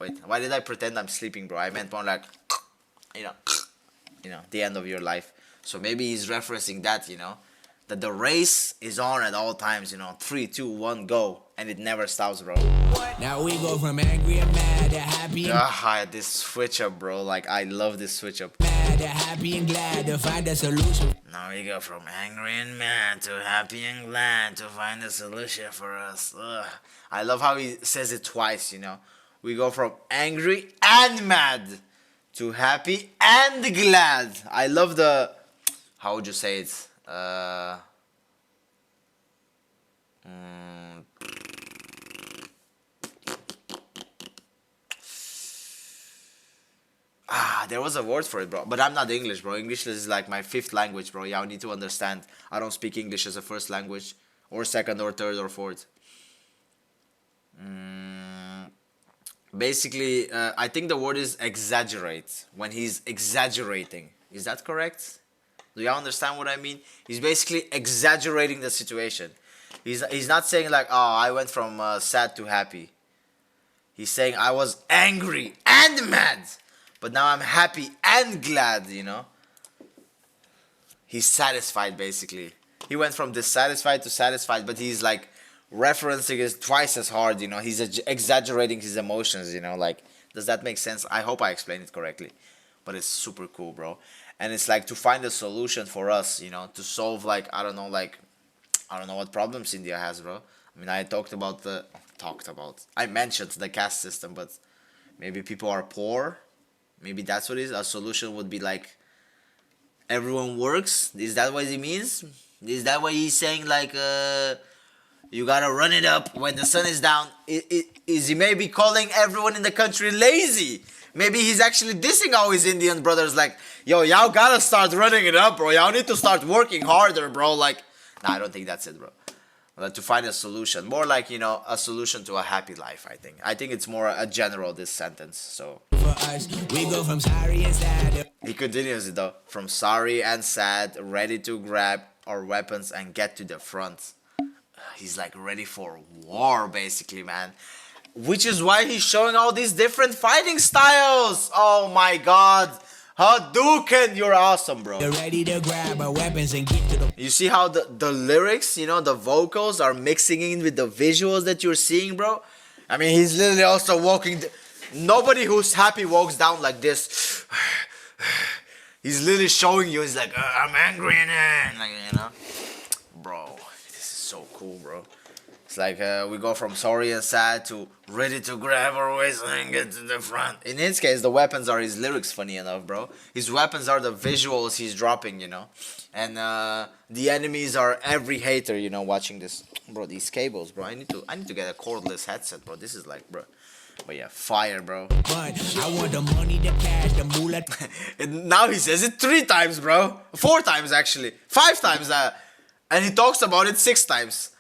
Wait, why did I pretend I'm sleeping, bro? I meant more like, you know, the end of your life. So maybe he's referencing that, you know, that the race is on at all times, you know, 3, 2, 1, go, and it never stops, bro. Now we go from angry and mad to happy and This switch up, bro. Like, I love this switch up. mad to happy and glad to find a solution. Now we go from angry and mad to happy and glad to find a solution for us. Ugh. I love how he says it twice, you know. We go from angry and mad to happy and glad. I love the, how would you say it? There was a word for it, bro. But I'm not English, bro. English is like my fifth language, bro. Y'all need to understand. I don't speak English as a first language, or second, or third, or fourth. Basically, I think the word is exaggerate. When he's exaggerating. Is that correct? Do y'all understand what I mean? He's basically exaggerating the situation. He's not saying like, oh, I went from sad to happy. He's saying I was angry and mad, but now I'm happy and glad, you know. He's satisfied, basically. He went from dissatisfied to satisfied, but he's like referencing it twice as hard, you know. He's exaggerating his emotions, you know. Like, does that make sense? I hope I explained it correctly. But it's super cool, bro. And it's like to find a solution for us, you know, to solve like, I don't know what problems India has, bro. I mean, I mentioned the caste system, but maybe people are poor. Maybe that's what it is. A solution would be like everyone works. Is that what he means? Is that what he's saying? Like, you gotta run it up when the sun is down. Is he maybe calling everyone in the country lazy? Maybe he's actually dissing all his Indian brothers. Like, yo, y'all gotta start running it up, bro. Y'all need to start working harder, bro. Like, nah, I don't think that's it, bro. But to find a solution. More like, you know, a solution to a happy life, I think. I think it's more a general, this sentence, so. For us, we go from sorry and sad. He continues it though. From sorry and sad, ready to grab our weapons and get to the front. He's like ready for war, basically, man. Which is why he's showing all these different fighting styles. Oh my god. Hadouken, you're awesome, bro. We're ready to grab our weapons and get to the... You see how the lyrics, you know, the vocals are mixing in with the visuals that you're seeing, bro? I mean, he's literally also walking... Nobody who's happy walks down like this. He's literally showing you, he's like, I'm angry and like, you know? Bro, this is so cool, bro. It's like we go from sorry and sad to ready to grab our waist and get to the front. In his case, the weapons are his lyrics, funny enough, bro. His weapons are the visuals he's dropping, you know. And the enemies are every hater, you know, watching this. Bro, these cables, bro. I need to get a cordless headset, bro. This is like, bro. But yeah, fire, bro. But I want the money, the cash, the moolah. And now he says it 3 times, bro. 4 times, actually. 5 times. And he talks about it 6 times.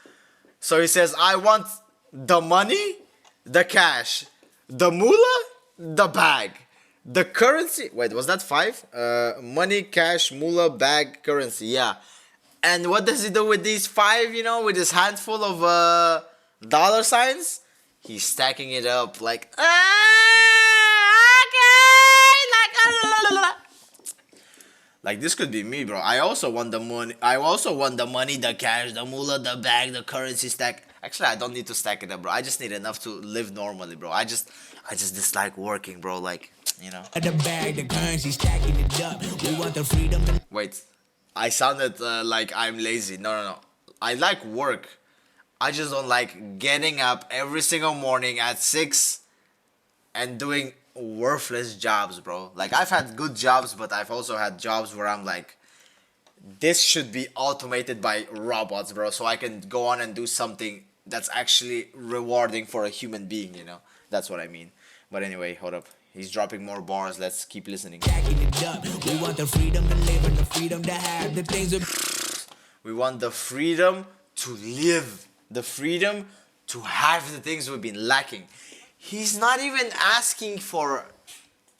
So he says, I want the money, the cash, the moolah, the bag, the currency. Wait, was that 5? Money, cash, moolah, bag, currency. Yeah. And what does he do with these 5, you know, with his handful of dollar signs? He's stacking it up like, okay, like this could be me, bro. I also want the money. I also want the money, the cash, the moolah, the bag, the currency stack. Actually, I don't need to stack it up, bro. I just need enough to live normally, bro. I just dislike working, bro. Like, you know. The bag, the currency, stacking it up. We want the freedom. Wait, I sounded like I'm lazy. No. I like work. I just don't like getting up every single morning at 6 and doing worthless jobs, bro. Like, I've had good jobs, but I've also had jobs where I'm like, this should be automated by robots, bro, so I can go on and do something that's actually rewarding for a human being, you know. That's what I mean. But anyway, hold up. He's dropping more bars. Let's keep listening. Stacking it up. We want the freedom to live and the freedom to have the things that... We want the freedom to live. The freedom to have the things we've been lacking. He's not even asking for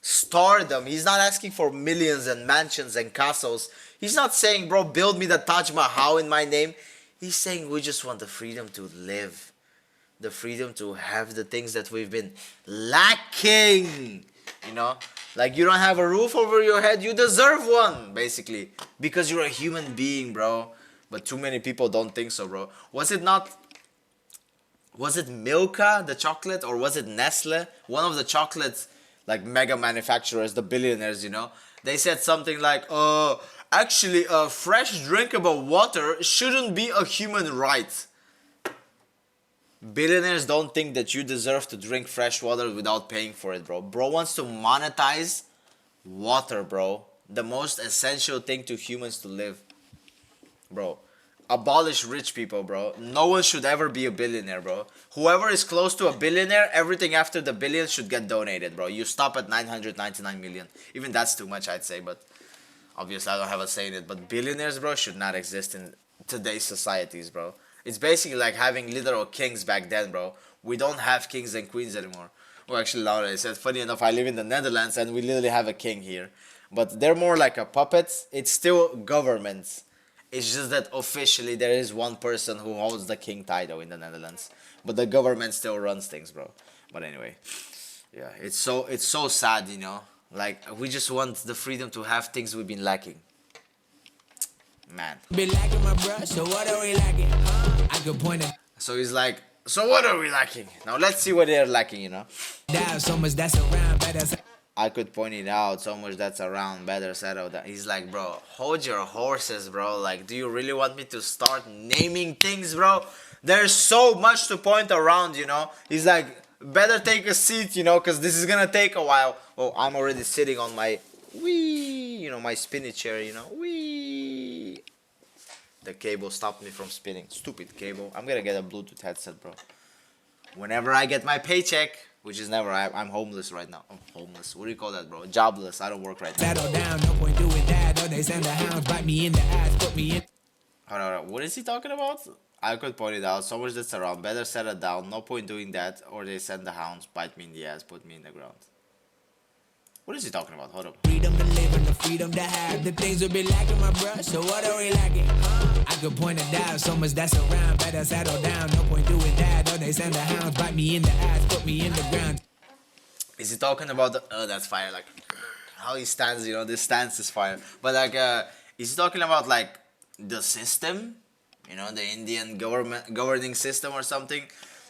stardom. He's not asking for millions and mansions and castles. He's not saying, bro, build me the Taj Mahal in my name. He's saying we just want the freedom to live. The freedom to have the things that we've been lacking. You know? Like, you don't have a roof over your head. You deserve one, basically. Because you're a human being, bro. But too many people don't think so, bro. Was it Milka, the chocolate, or was it Nestle? One of the chocolates, like, mega manufacturers, the billionaires, you know, They said something like, actually, fresh drinkable water shouldn't be a human right. Billionaires don't think that you deserve to drink fresh water without paying for it, bro. Bro wants to monetize water, bro. The most essential thing to humans to live. Bro, abolish rich people, bro. No one should ever be a billionaire, bro. Whoever is close to a billionaire, everything after the billion should get donated, bro. You stop at 999 million. Even that's too much, I'd say, but obviously I don't have a say in it. But billionaires, bro, should not exist in today's societies, bro. It's basically like having literal kings back then, bro. We don't have kings and queens anymore. Well, actually, Laura, I said, funny enough, I live in the Netherlands and we literally have a king here. But they're more like a puppet. It's still governments. It's just that officially there is one person who holds the king title in the Netherlands. But the government still runs things, bro. But anyway, yeah, it's so sad, you know. Like, we just want the freedom to have things we've been lacking. Man. Be lacking my brush, so what are we lacking? I could point it So he's like, so what are we lacking? Now let's see what they're lacking, you know. down so much that's around better. I could point it out so much that's around, better settle down. He's like, bro, hold your horses, bro. Like, do you really want me to start naming things, bro? There's so much to point around, you know. He's like, better take a seat, you know, because this is gonna take a while. Oh, I'm already sitting on my you know, my spinny chair, you know. The cable stopped me from spinning. Stupid cable. I'm gonna get a Bluetooth headset, bro. Whenever I get my paycheck, which is never. I'm homeless right now. I'm homeless. What do you call that, bro? Jobless. I don't work right now. Settle down, no point doing that. Or they send the hounds, bite me in the ass, put me in. Hold on. What is he talking about? I could point it out. So much that's around. Better settle down. No point doing that. Or they send the hounds, bite me in the ass, put me in the ground. What is he talking about? Hold up. Freedom to live and the freedom to have. The things will be lacking my brush, so what are we lacking? I could point it out, so much that's around. Better settle down, no point doing that. Or they send the hounds, bite me in the ass, put me in the ground. Is he talking about the... Oh, that's fire. Like, how he stands, you know, this stance is fire. But, like, is he talking about, like, the system? You know, the Indian governing system or something?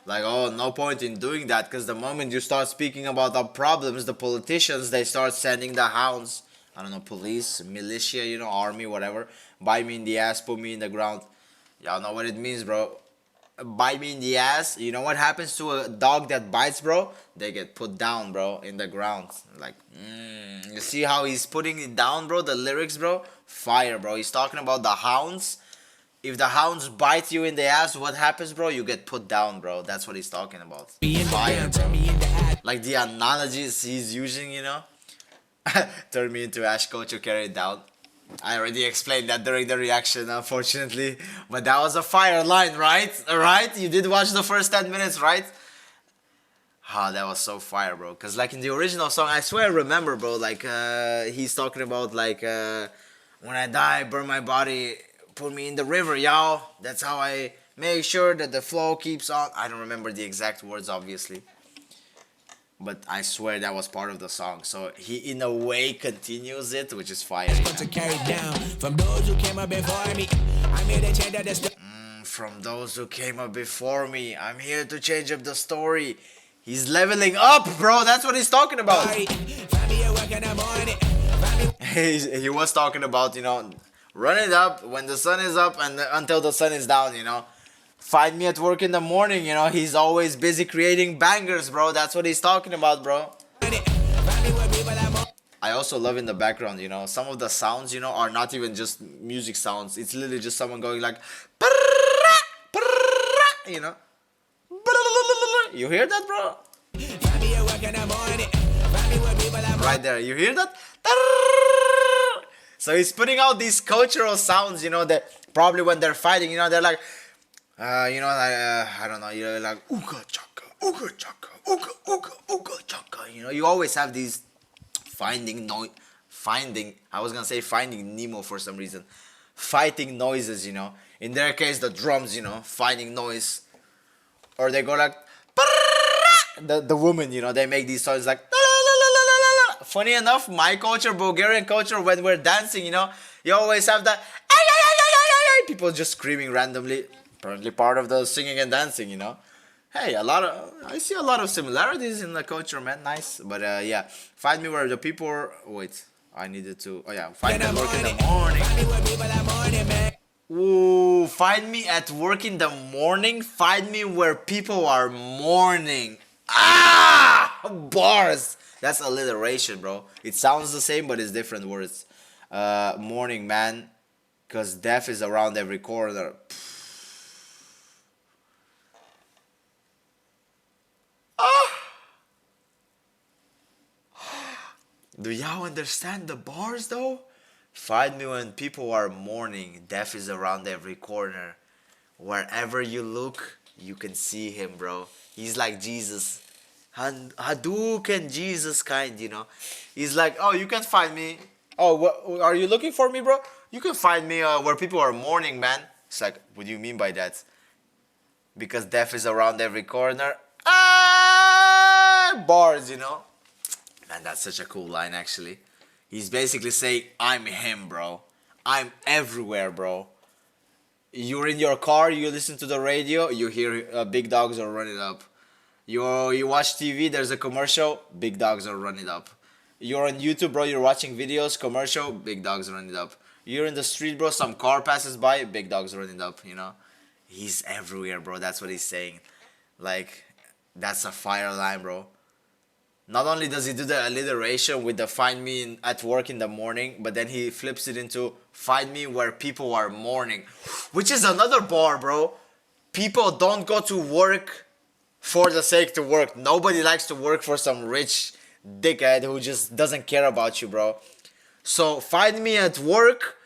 Like, oh, no point in doing that, because the moment you start speaking about our problems, the politicians, they start sending the hounds. I don't know, police, militia, you know, army, whatever. Bite me in the ass, put me in the ground. Y'all know what it means, bro. Bite me in the ass. You know what happens to a dog that bites, bro? They get put down, bro, in the ground. Like, you see how he's putting it down, bro? The lyrics, bro? Fire, bro. He's talking about the hounds. If the hounds bite you in the ass, what happens, bro? You get put down, bro. That's what he's talking about. Fire, bro. Like the analogies he's using, you know? Turn me into Ash Culture, carry it down. I already explained that during the reaction, unfortunately. But that was a fire line, right? Right? You did watch the first 10 minutes, right? Ah, that was so fire, bro. Because, like, in the original song, I swear I remember, bro. Like, he's talking about, like, when I die, burn my body, put me in the river, y'all. That's how I make sure that the flow keeps on. I don't remember the exact words, obviously. But I swear that was part of the song. So he, in a way, continues it, which is fire. To carry down from those who came up before me. I'm here to change up the story. From those who came up before me. I'm here to change up the story. He's leveling up, bro. That's what he's talking about. He was talking about, you know, run it up when the sun is up and until the sun is down, you know. Find me at work in the morning, you know. He's always busy creating bangers, bro. That's what he's talking about, bro. I also love in the background, you know, some of the sounds, you know, are not even just music sounds. It's literally just someone going like, you know. You hear that, bro? Right there, you hear that? So he's putting out these cultural sounds, you know, that probably when they're fighting, you know, they're like, you know, I don't know, you're like, ooga chaka, ooga chaka, you know, you always have these finding, I was gonna say finding Nemo for some reason, fighting noises, you know, in their case, the drums, you know, finding noise, or they go like, the woman, you know, they make these songs like, funny enough, my culture, Bulgarian culture, when we're dancing, you know, you always have that, people just screaming randomly. Apparently part of the singing and dancing, you know. Hey, I see a lot of similarities in the culture, man. Nice. But yeah, find me where the people are, wait, I needed to. Oh yeah, find me at work in the morning. Ooh, find me at work in the morning. Find me where people are mourning. Ah, bars. That's alliteration, bro. It sounds the same, but it's different words. Mourning, man, because death is around every corner. Do y'all understand the bars though? Find me when people are mourning. Death is around every corner. Wherever you look, you can see him, bro. He's like Jesus. Hadouken Jesus kind, you know. He's like, oh, you can find me. Oh, what, are you looking for me, bro? You can find me where people are mourning, man. It's like, what do you mean by that? Because death is around every corner. Ah, bars, you know. Man, that's such a cool line, actually. He's basically saying, I'm him, bro. I'm everywhere, bro. You're in your car, you listen to the radio, you hear big dogs are running up. You watch TV, there's a commercial, big dogs are running up. You're on YouTube, bro, you're watching videos, commercial, big dogs running up. You're in the street, bro, some car passes by, big dogs running up, you know. He's everywhere, bro, that's what he's saying. Like, that's a fire line, bro. Not only does he do the alliteration with the find me at work in the morning, but then he flips it into find me where people are mourning. Which is another bar, bro. People don't go to work for the sake to work. Nobody likes to work for some rich dickhead who just doesn't care about you, bro. So find me at work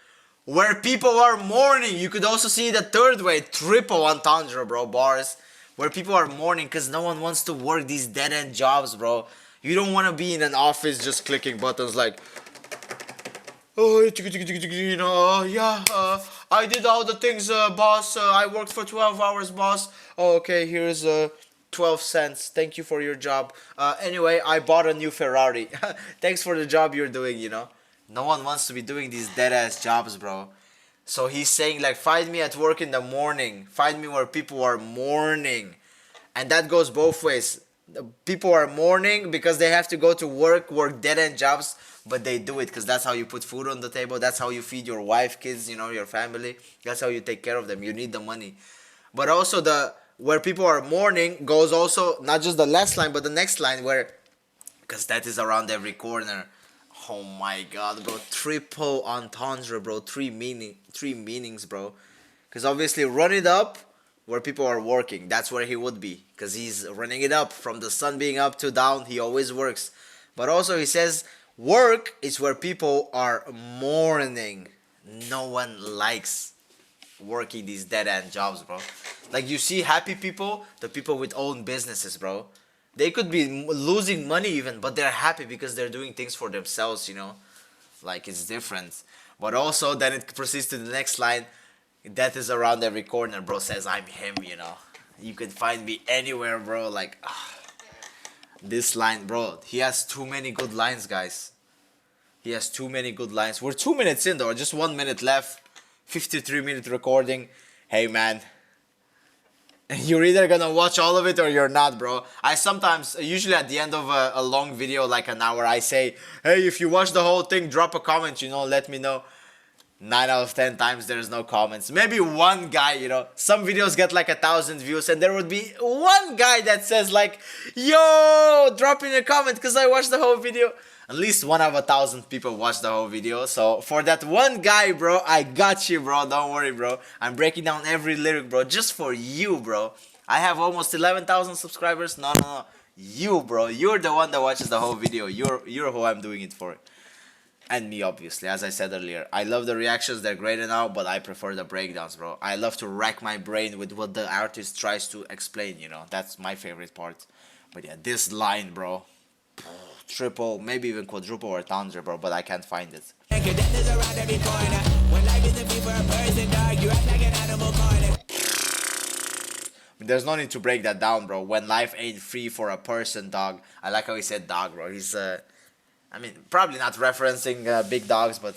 where people are mourning. You could also see the third way, triple entendre, bro, bars. Where people are mourning because no one wants to work these dead-end jobs, bro. You don't want to be in an office just clicking buttons like, oh, you know, yeah, I did all the things, boss. I worked for 12 hours, boss. Oh, okay, here's 12 cents. Thank you for your job. Anyway, I bought a new Ferrari. Thanks for the job you're doing, you know. No one wants to be doing these dead-ass jobs, bro. So he's saying, like, find me at work in the morning. Find me where people are mourning. And that goes both ways. People are mourning because they have to go to work dead-end jobs, but they do it because that's how you put food on the table. That's how you feed your wife, kids, you know, your family. That's how you take care of them. You need the money. But also the where people are mourning goes also not just the last line, but the next line where, because that is around every corner. Oh my god, bro. Triple entendre, bro. Three meanings, bro. Because obviously run it up where people are working. That's where he would be. Because he's running it up from the sun being up to down. He always works. But also he says work is where people are mourning. No one likes working these dead-end jobs, bro. Like you see happy people, the people with own businesses, bro. They could be losing money even, but they're happy because they're doing things for themselves, you know. Like it's different. But also then it proceeds to the next line. Death is around every corner, bro. Says I'm him, you know. You can find me anywhere, bro. Like this line, bro. He has too many good lines, guys. He has too many good lines. We're 2 minutes in though, just 1 minute left. 53-minute recording. Hey man, you're either gonna watch all of it or you're not, bro. I sometimes, usually at the end of a long video, like an hour, I say, hey, if you watch the whole thing, drop a comment, you know, let me know. 9 out of 10 times there's no comments. Maybe one guy, you know, some videos get like 1,000 views and there would be one guy that says like, yo, drop in a comment because I watched the whole video. At least 1 out of 1,000 people watched the whole video. So for that one guy, bro, I got you, bro. Don't worry, bro. I'm breaking down every lyric, bro, just for you, bro. I have almost 11,000 subscribers. No. You, bro. You're the one that watches the whole video. You're who I'm doing it for. And me, obviously, as I said earlier. I love the reactions. They're great and all, but I prefer the breakdowns, bro. I love to rack my brain with what the artist tries to explain, you know. That's my favorite part. But yeah, this line, bro. Triple, maybe even quadruple or entendre, bro, but I can't find it. There's no need to break that down, bro. When life ain't free for a person, dog. I like how he said dog, bro. He's, I mean, probably not referencing big dogs, but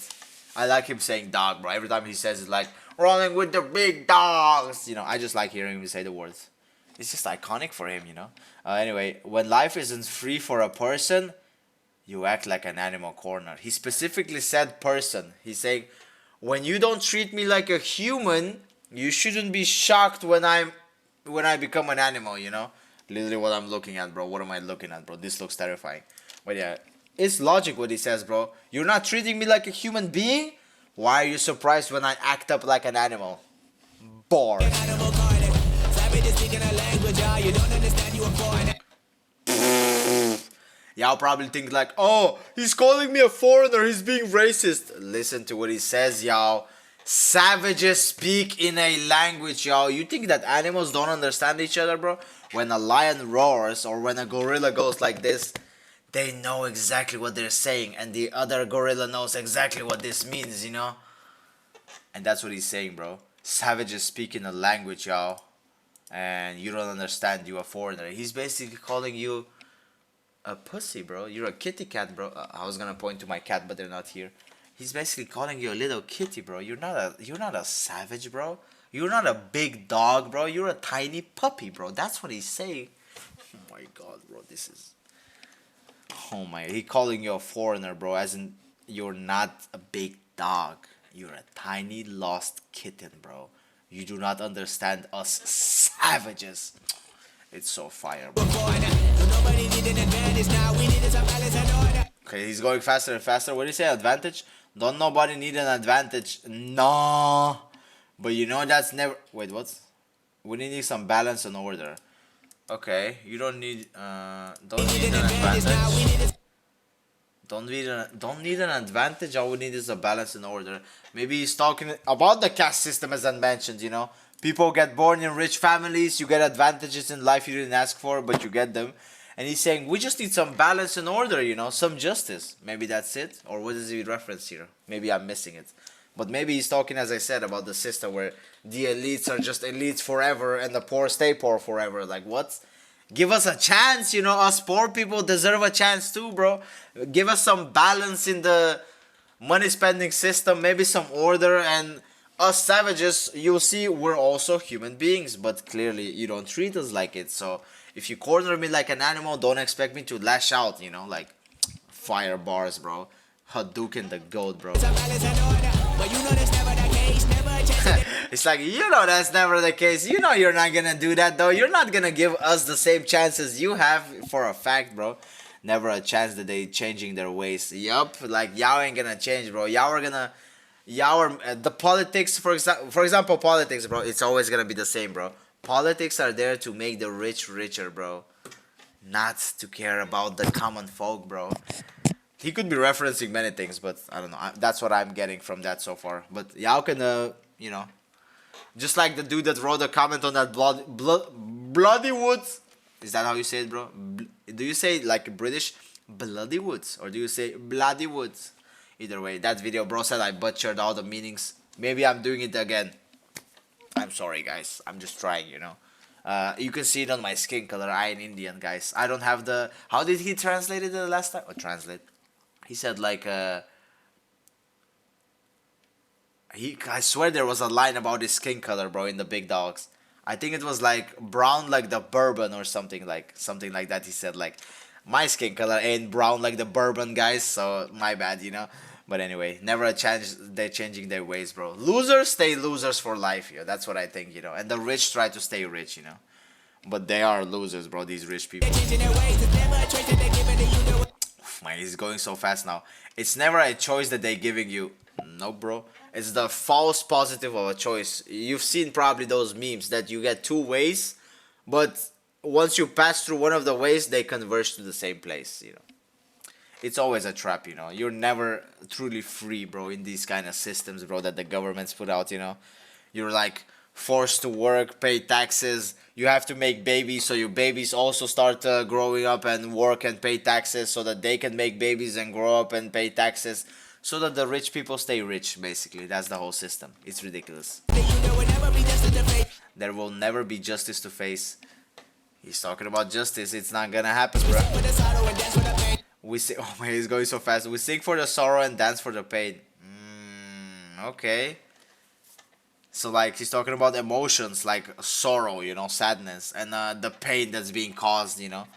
I like him saying dog, bro. Every time he says it, like, rolling with the big dogs. You know, I just like hearing him say the words. It's just iconic for him, you know. Anyway, when life isn't free for a person, You act like an animal corner. He specifically said person. He's saying, when you don't treat me like a human, you shouldn't be shocked when I become an animal, you know? Literally what I'm looking at, bro. What am I looking at, bro? This looks terrifying. But yeah, it's logic what he says, bro. You're not treating me like a human being? Why are you surprised when I act up like an animal? Bars. Y'all probably think like, oh, he's calling me a foreigner, he's being racist. Listen to what he says, y'all. Savages speak in a language, y'all. You think that animals don't understand each other, bro? When a lion roars or when a gorilla goes like this, they know exactly what they're saying, and the other gorilla knows exactly what this means, you know? And that's what he's saying, bro. Savages speak in a language, y'all, and you don't understand, you a foreigner. He's basically calling you a pussy, bro. You're a kitty cat, bro. I was gonna point to my cat, but they're not here. He's basically calling you a little kitty, bro. You're not a savage, bro. You're not a big dog, bro. You're a tiny puppy, bro. That's what he's saying. Oh my god, bro. This is... Oh my... He calling you a foreigner, bro. As in, you're not a big dog. You're a tiny lost kitten, bro. You do not understand us savages. It's so fire, bro. Okay, he's going faster and faster. What do you say? Advantage? Don't nobody need an advantage. No. But you know that's never... Wait, what? We need some balance and order. Okay, you don't need... don't need an advantage. Don't need an advantage. All we need is a balance and order. Maybe he's talking about the caste system as I mentioned, you know. People get born in rich families. You get advantages in life you didn't ask for, but you get them. And he's saying, we just need some balance and order, you know, some justice. Maybe that's it. Or what does he reference here? Maybe I'm missing it. But maybe he's talking, as I said, about the system where the elites are just elites forever and the poor stay poor forever. Like, what? Give us a chance, you know. Us poor people deserve a chance too, bro. Give us some balance in the money spending system. Maybe some order. And us savages, you'll see, we're also human beings. But clearly, you don't treat us like it. So if you corner me like an animal, don't expect me to lash out, you know, like fire bars, bro. Hadouken the goat, bro. It's like, you know that's never the case. You know you're not gonna do that, though. You're not gonna give us the same chances you have for a fact, bro. Never a chance that they changing their ways. Yup, like y'all ain't gonna change, bro. Y'all are gonna... Y'all are... the politics, for example, politics, bro. It's always gonna be the same, bro. Politics are there to make the rich richer, bro. Not to care about the common folk, bro. He could be referencing many things, but I don't know. That's what I'm getting from that so far. But y'all can, you know, just like the dude that wrote a comment on that Bloody Woods. Is that how you say it, bro? Do you say like British Bloody Woods, or do you say Bloody Woods? Either way, that video, bro, said I butchered all the meanings. Maybe I'm doing it again. I'm sorry, guys. I'm just trying, you know. You can see it on my skin color. I am Indian, guys. I don't have the... How did he translate it the last time? Or translate? He said like... I swear there was a line about his skin color, bro, in the Big Dogs. I think it was like brown like the bourbon or something like that. He said like, my skin color ain't brown like the bourbon, guys. So my bad, you know. But anyway, never a chance they're changing their ways, bro. Losers stay losers for life, yo. That's what I think, you know. And the rich try to stay rich, you know. But they are losers, bro, these rich people. Man, he's going so fast now. It's never a choice that they're giving you. No, bro. It's the false positive of a choice. You've seen probably those memes that you get two ways, but once you pass through one of the ways, they converge to the same place, you know. It's always a trap, you know. You're never truly free, bro, in these kind of systems, bro, that the governments put out, you know. You're like forced to work, pay taxes. You have to make babies, so your babies also start growing up and work and pay taxes so that they can make babies and grow up and pay taxes so that the rich people stay rich, basically. That's the whole system. It's ridiculous. There will never be justice to face. He's talking about justice. It's not gonna happen, bro. We sing... Oh my, he's going so fast. We sing for the sorrow and dance for the pain. Okay. So like he's talking about emotions like sorrow, you know, sadness, and the pain that's being caused, you know.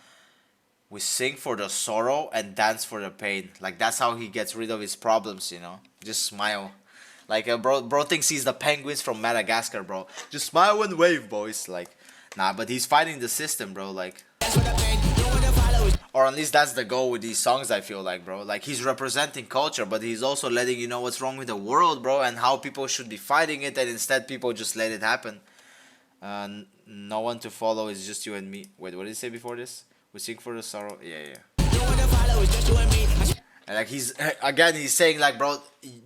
We sing for the sorrow and dance for the pain. Like that's how he gets rid of his problems, you know. Just smile. Like bro thinks he's the penguins from Madagascar, bro. Just smile and wave, boys. Like, nah, but he's fighting the system, bro. Like, or at least that's the goal with these songs. I feel like, bro. Like he's representing culture, but he's also letting you know what's wrong with the world, bro, and how people should be fighting it, and instead people just let it happen. No one to follow is just you and me. Wait, what did he say before this? We sing for the sorrow. Yeah. And like he's saying like, bro,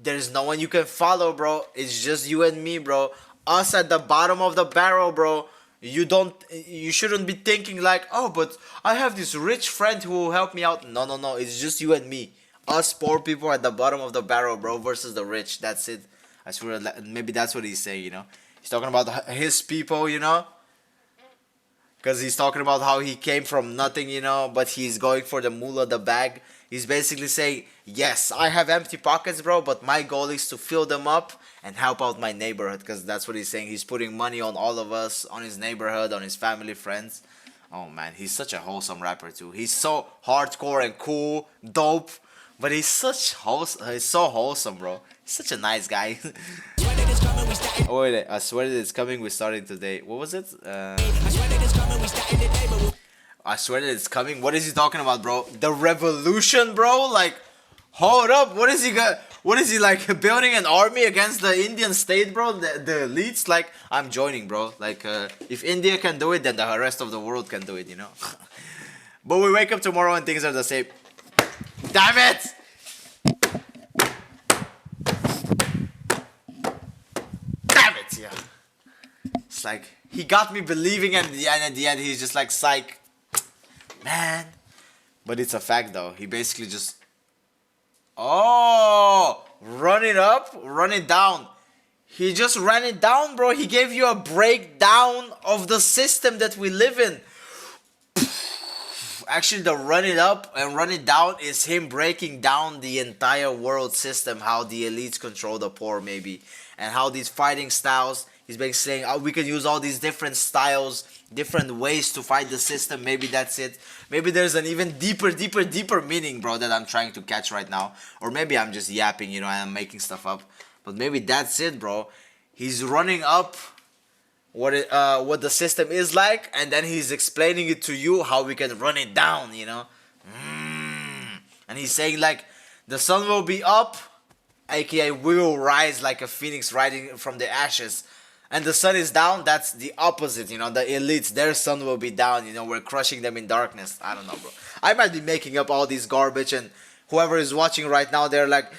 there's no one you can follow, bro. It's just you and me, bro. Us at the bottom of the barrel, bro. You shouldn't be thinking like, oh, but I have this rich friend who will help me out. No. It's just you and me. Us poor people at the bottom of the barrel, bro, versus the rich. That's it. I swear, maybe that's what he's saying, you know. He's talking about his people, you know. Because he's talking about how he came from nothing, you know, but he's going for the moolah, the bag. He's basically saying, yes, I have empty pockets, bro, but my goal is to fill them up and help out my neighborhood, because that's what he's saying. He's putting money on all of us, on his neighborhood, on his family, friends. Oh, man, he's such a wholesome rapper, too. He's so hardcore and cool, dope, but he's so wholesome, bro. He's such a nice guy. Oh, wait, I swear that it's coming. We're starting today. What was it? I swear that it's coming. What is he talking about, bro? The revolution, bro? Like, hold up. What is he got? What is he like building an army against the Indian state, bro? The elites? Like, I'm joining, bro. Like, if India can do it, then the rest of the world can do it, you know? But we wake up tomorrow and things are the same. Damn it! Yeah, it's like he got me believing, and at the end he's just like, psych, man. But it's a fact though. He basically just, run it up, run it down. He just ran it down, bro. He gave you a breakdown of the system that we live in. Actually, the run it up and run it down is him breaking down the entire world system, how the elites control the poor, maybe, and how these fighting styles, he's basically saying, we can use all these different styles, different ways to fight the system. Maybe that's it. Maybe there's an even deeper meaning, bro, that I'm trying to catch right now. Or maybe I'm just yapping, you know, and I'm making stuff up. But maybe that's it, bro. He's running up what the system is like, and then he's explaining it to you how we can run it down, you know. And he's saying like, the sun will be up, aka we will rise like a phoenix rising from the ashes. And the sun is down, that's the opposite, you know. The elites, their sun will be down, you know. We're crushing them in darkness. I don't know, bro. I might be making up all these garbage, and whoever is watching right now, they're like,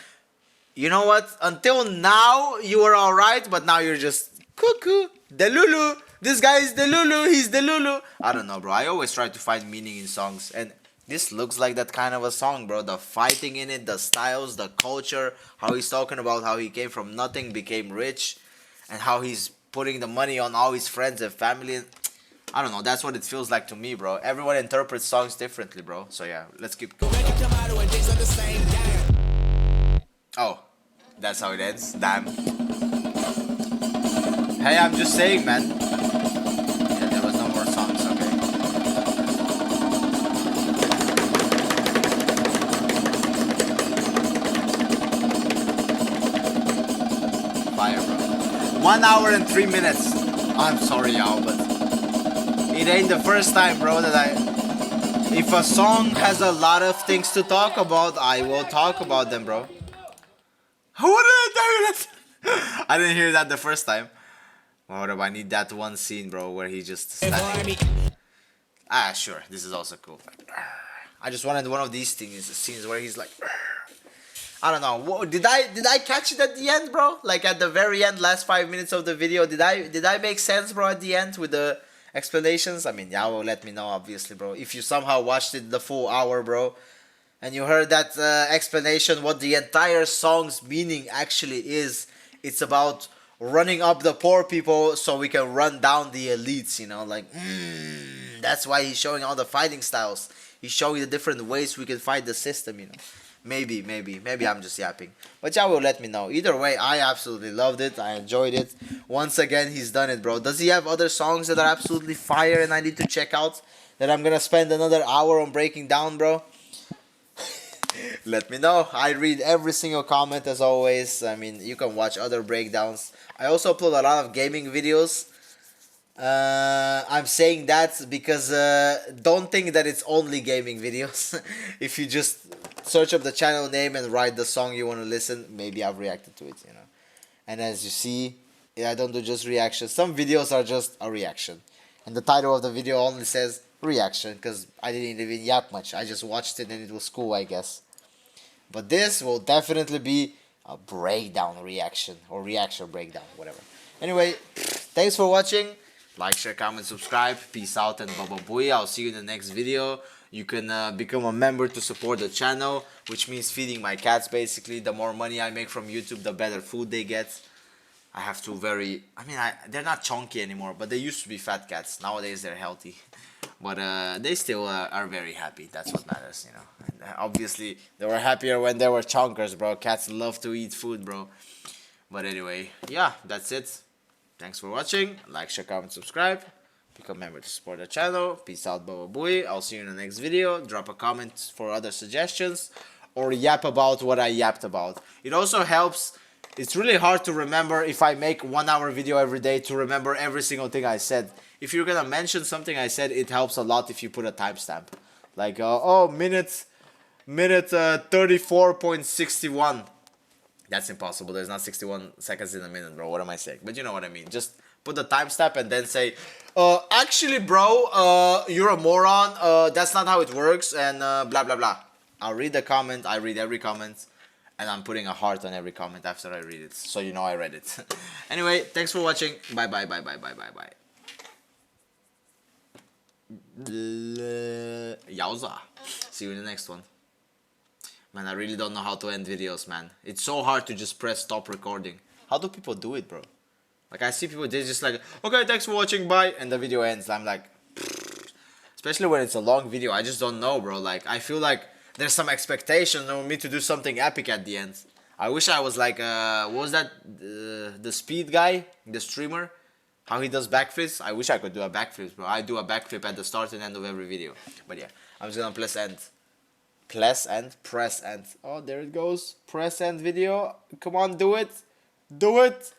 you know what, until now you were alright, but now you're just cuckoo, Delulu. This guy is Delulu, he's Delulu. I don't know, bro. I always try to find meaning in songs, and this looks like that kind of a song, bro. The fighting in it, the styles, the culture, how he's talking about how he came from nothing, became rich, and how he's putting the money on all his friends and family. I don't know, that's what it feels like to me, bro. Everyone interprets songs differently, bro. So yeah, let's keep going. Oh, that's how it ends? Damn. Hey, I'm just saying, man. Yeah, there was no more songs, okay. Fire, bro. 1 hour and 3 minutes. I'm sorry, y'all, but it ain't the first time, bro, that if a song has a lot of things to talk about, I will talk about them, bro. What did I do that? I didn't hear that the first time. What if I need that one scene, bro, where he just standing. Ah, sure, this is also cool. I just wanted one of these scenes where he's like, I don't know. Whoa, did I catch it at the end, bro? Like at the very end, last 5 minutes of the video, did I make sense, bro, at the end with the explanations? I mean, y'all will let me know, obviously, bro. If you somehow watched it the full hour, bro, and you heard that explanation, what the entire song's meaning actually is, it's about running up the poor people so we can run down the elites, you know, like, that's why he's showing all the fighting styles. He's showing the different ways we can fight the system, you know. Maybe I'm just yapping. But y'all will let me know. Either way, I absolutely loved it. I enjoyed it. Once again, he's done it, bro. Does he have other songs that are absolutely fire and I need to check out? that I'm gonna spend another hour on breaking down, bro? Let me know. I read every single comment as always. I mean, you can watch other breakdowns. I also upload a lot of gaming videos. I'm saying that because don't think that it's only gaming videos. If you just search up the channel name and write the song you want to listen, maybe I've reacted to it, you know. And as you see, I don't do just reactions. Some videos are just a reaction. And the title of the video only says reaction because I didn't even yap much. I just watched it and it was cool, I guess. But this will definitely be a breakdown reaction or reaction breakdown, whatever. Anyway, thanks for watching. Like, share, comment, subscribe. Peace out and baba booey. I'll see you in the next video. You can become a member to support the channel, which means feeding my cats basically. The more money I make from YouTube, the better food they get. I have to they're not chunky anymore, but they used to be fat cats. Nowadays they're healthy. But they still are very happy. That's what matters, you know. And, obviously, they were happier when they were chunkers, bro. Cats love to eat food, bro. But anyway, yeah, that's it. Thanks for watching. Like, share, comment, subscribe. Become a member to support the channel. Peace out, baba booey. I'll see you in the next video. Drop a comment for other suggestions. Or yap about what I yapped about. It also helps. It's really hard to remember if I make 1 hour video every day to remember every single thing I said. If you're gonna mention something I said, it helps a lot if you put a timestamp. Like, minute 34.61. That's impossible. There's not 61 seconds in a minute, bro. What am I saying? But you know what I mean. Just put the timestamp and then say, actually, bro, you're a moron. That's not how it works. And blah, blah, blah. I'll read the comment. I read every comment. And I'm putting a heart on every comment after I read it. So you know I read it. Anyway, thanks for watching. Bye, bye, bye, bye, bye, bye, bye. Yowza. See you in the next one. Man, I really don't know how to end videos, man. It's so hard to just press stop recording. How do people do it, bro? Like, I see people, they're just like, okay, thanks for watching, bye. And the video ends. I'm like, pfft. Especially when it's a long video. I just don't know, bro. Like, I feel like there's some expectation on me to do something epic at the end. I wish I was like, what was that? The speed guy? The streamer? How he does backflips? I wish I could do a backflip, bro. I do a backflip at the start and end of every video. But yeah, I'm just gonna press end. Press end. Oh, there it goes. Press end video. Come on, do it. Do it.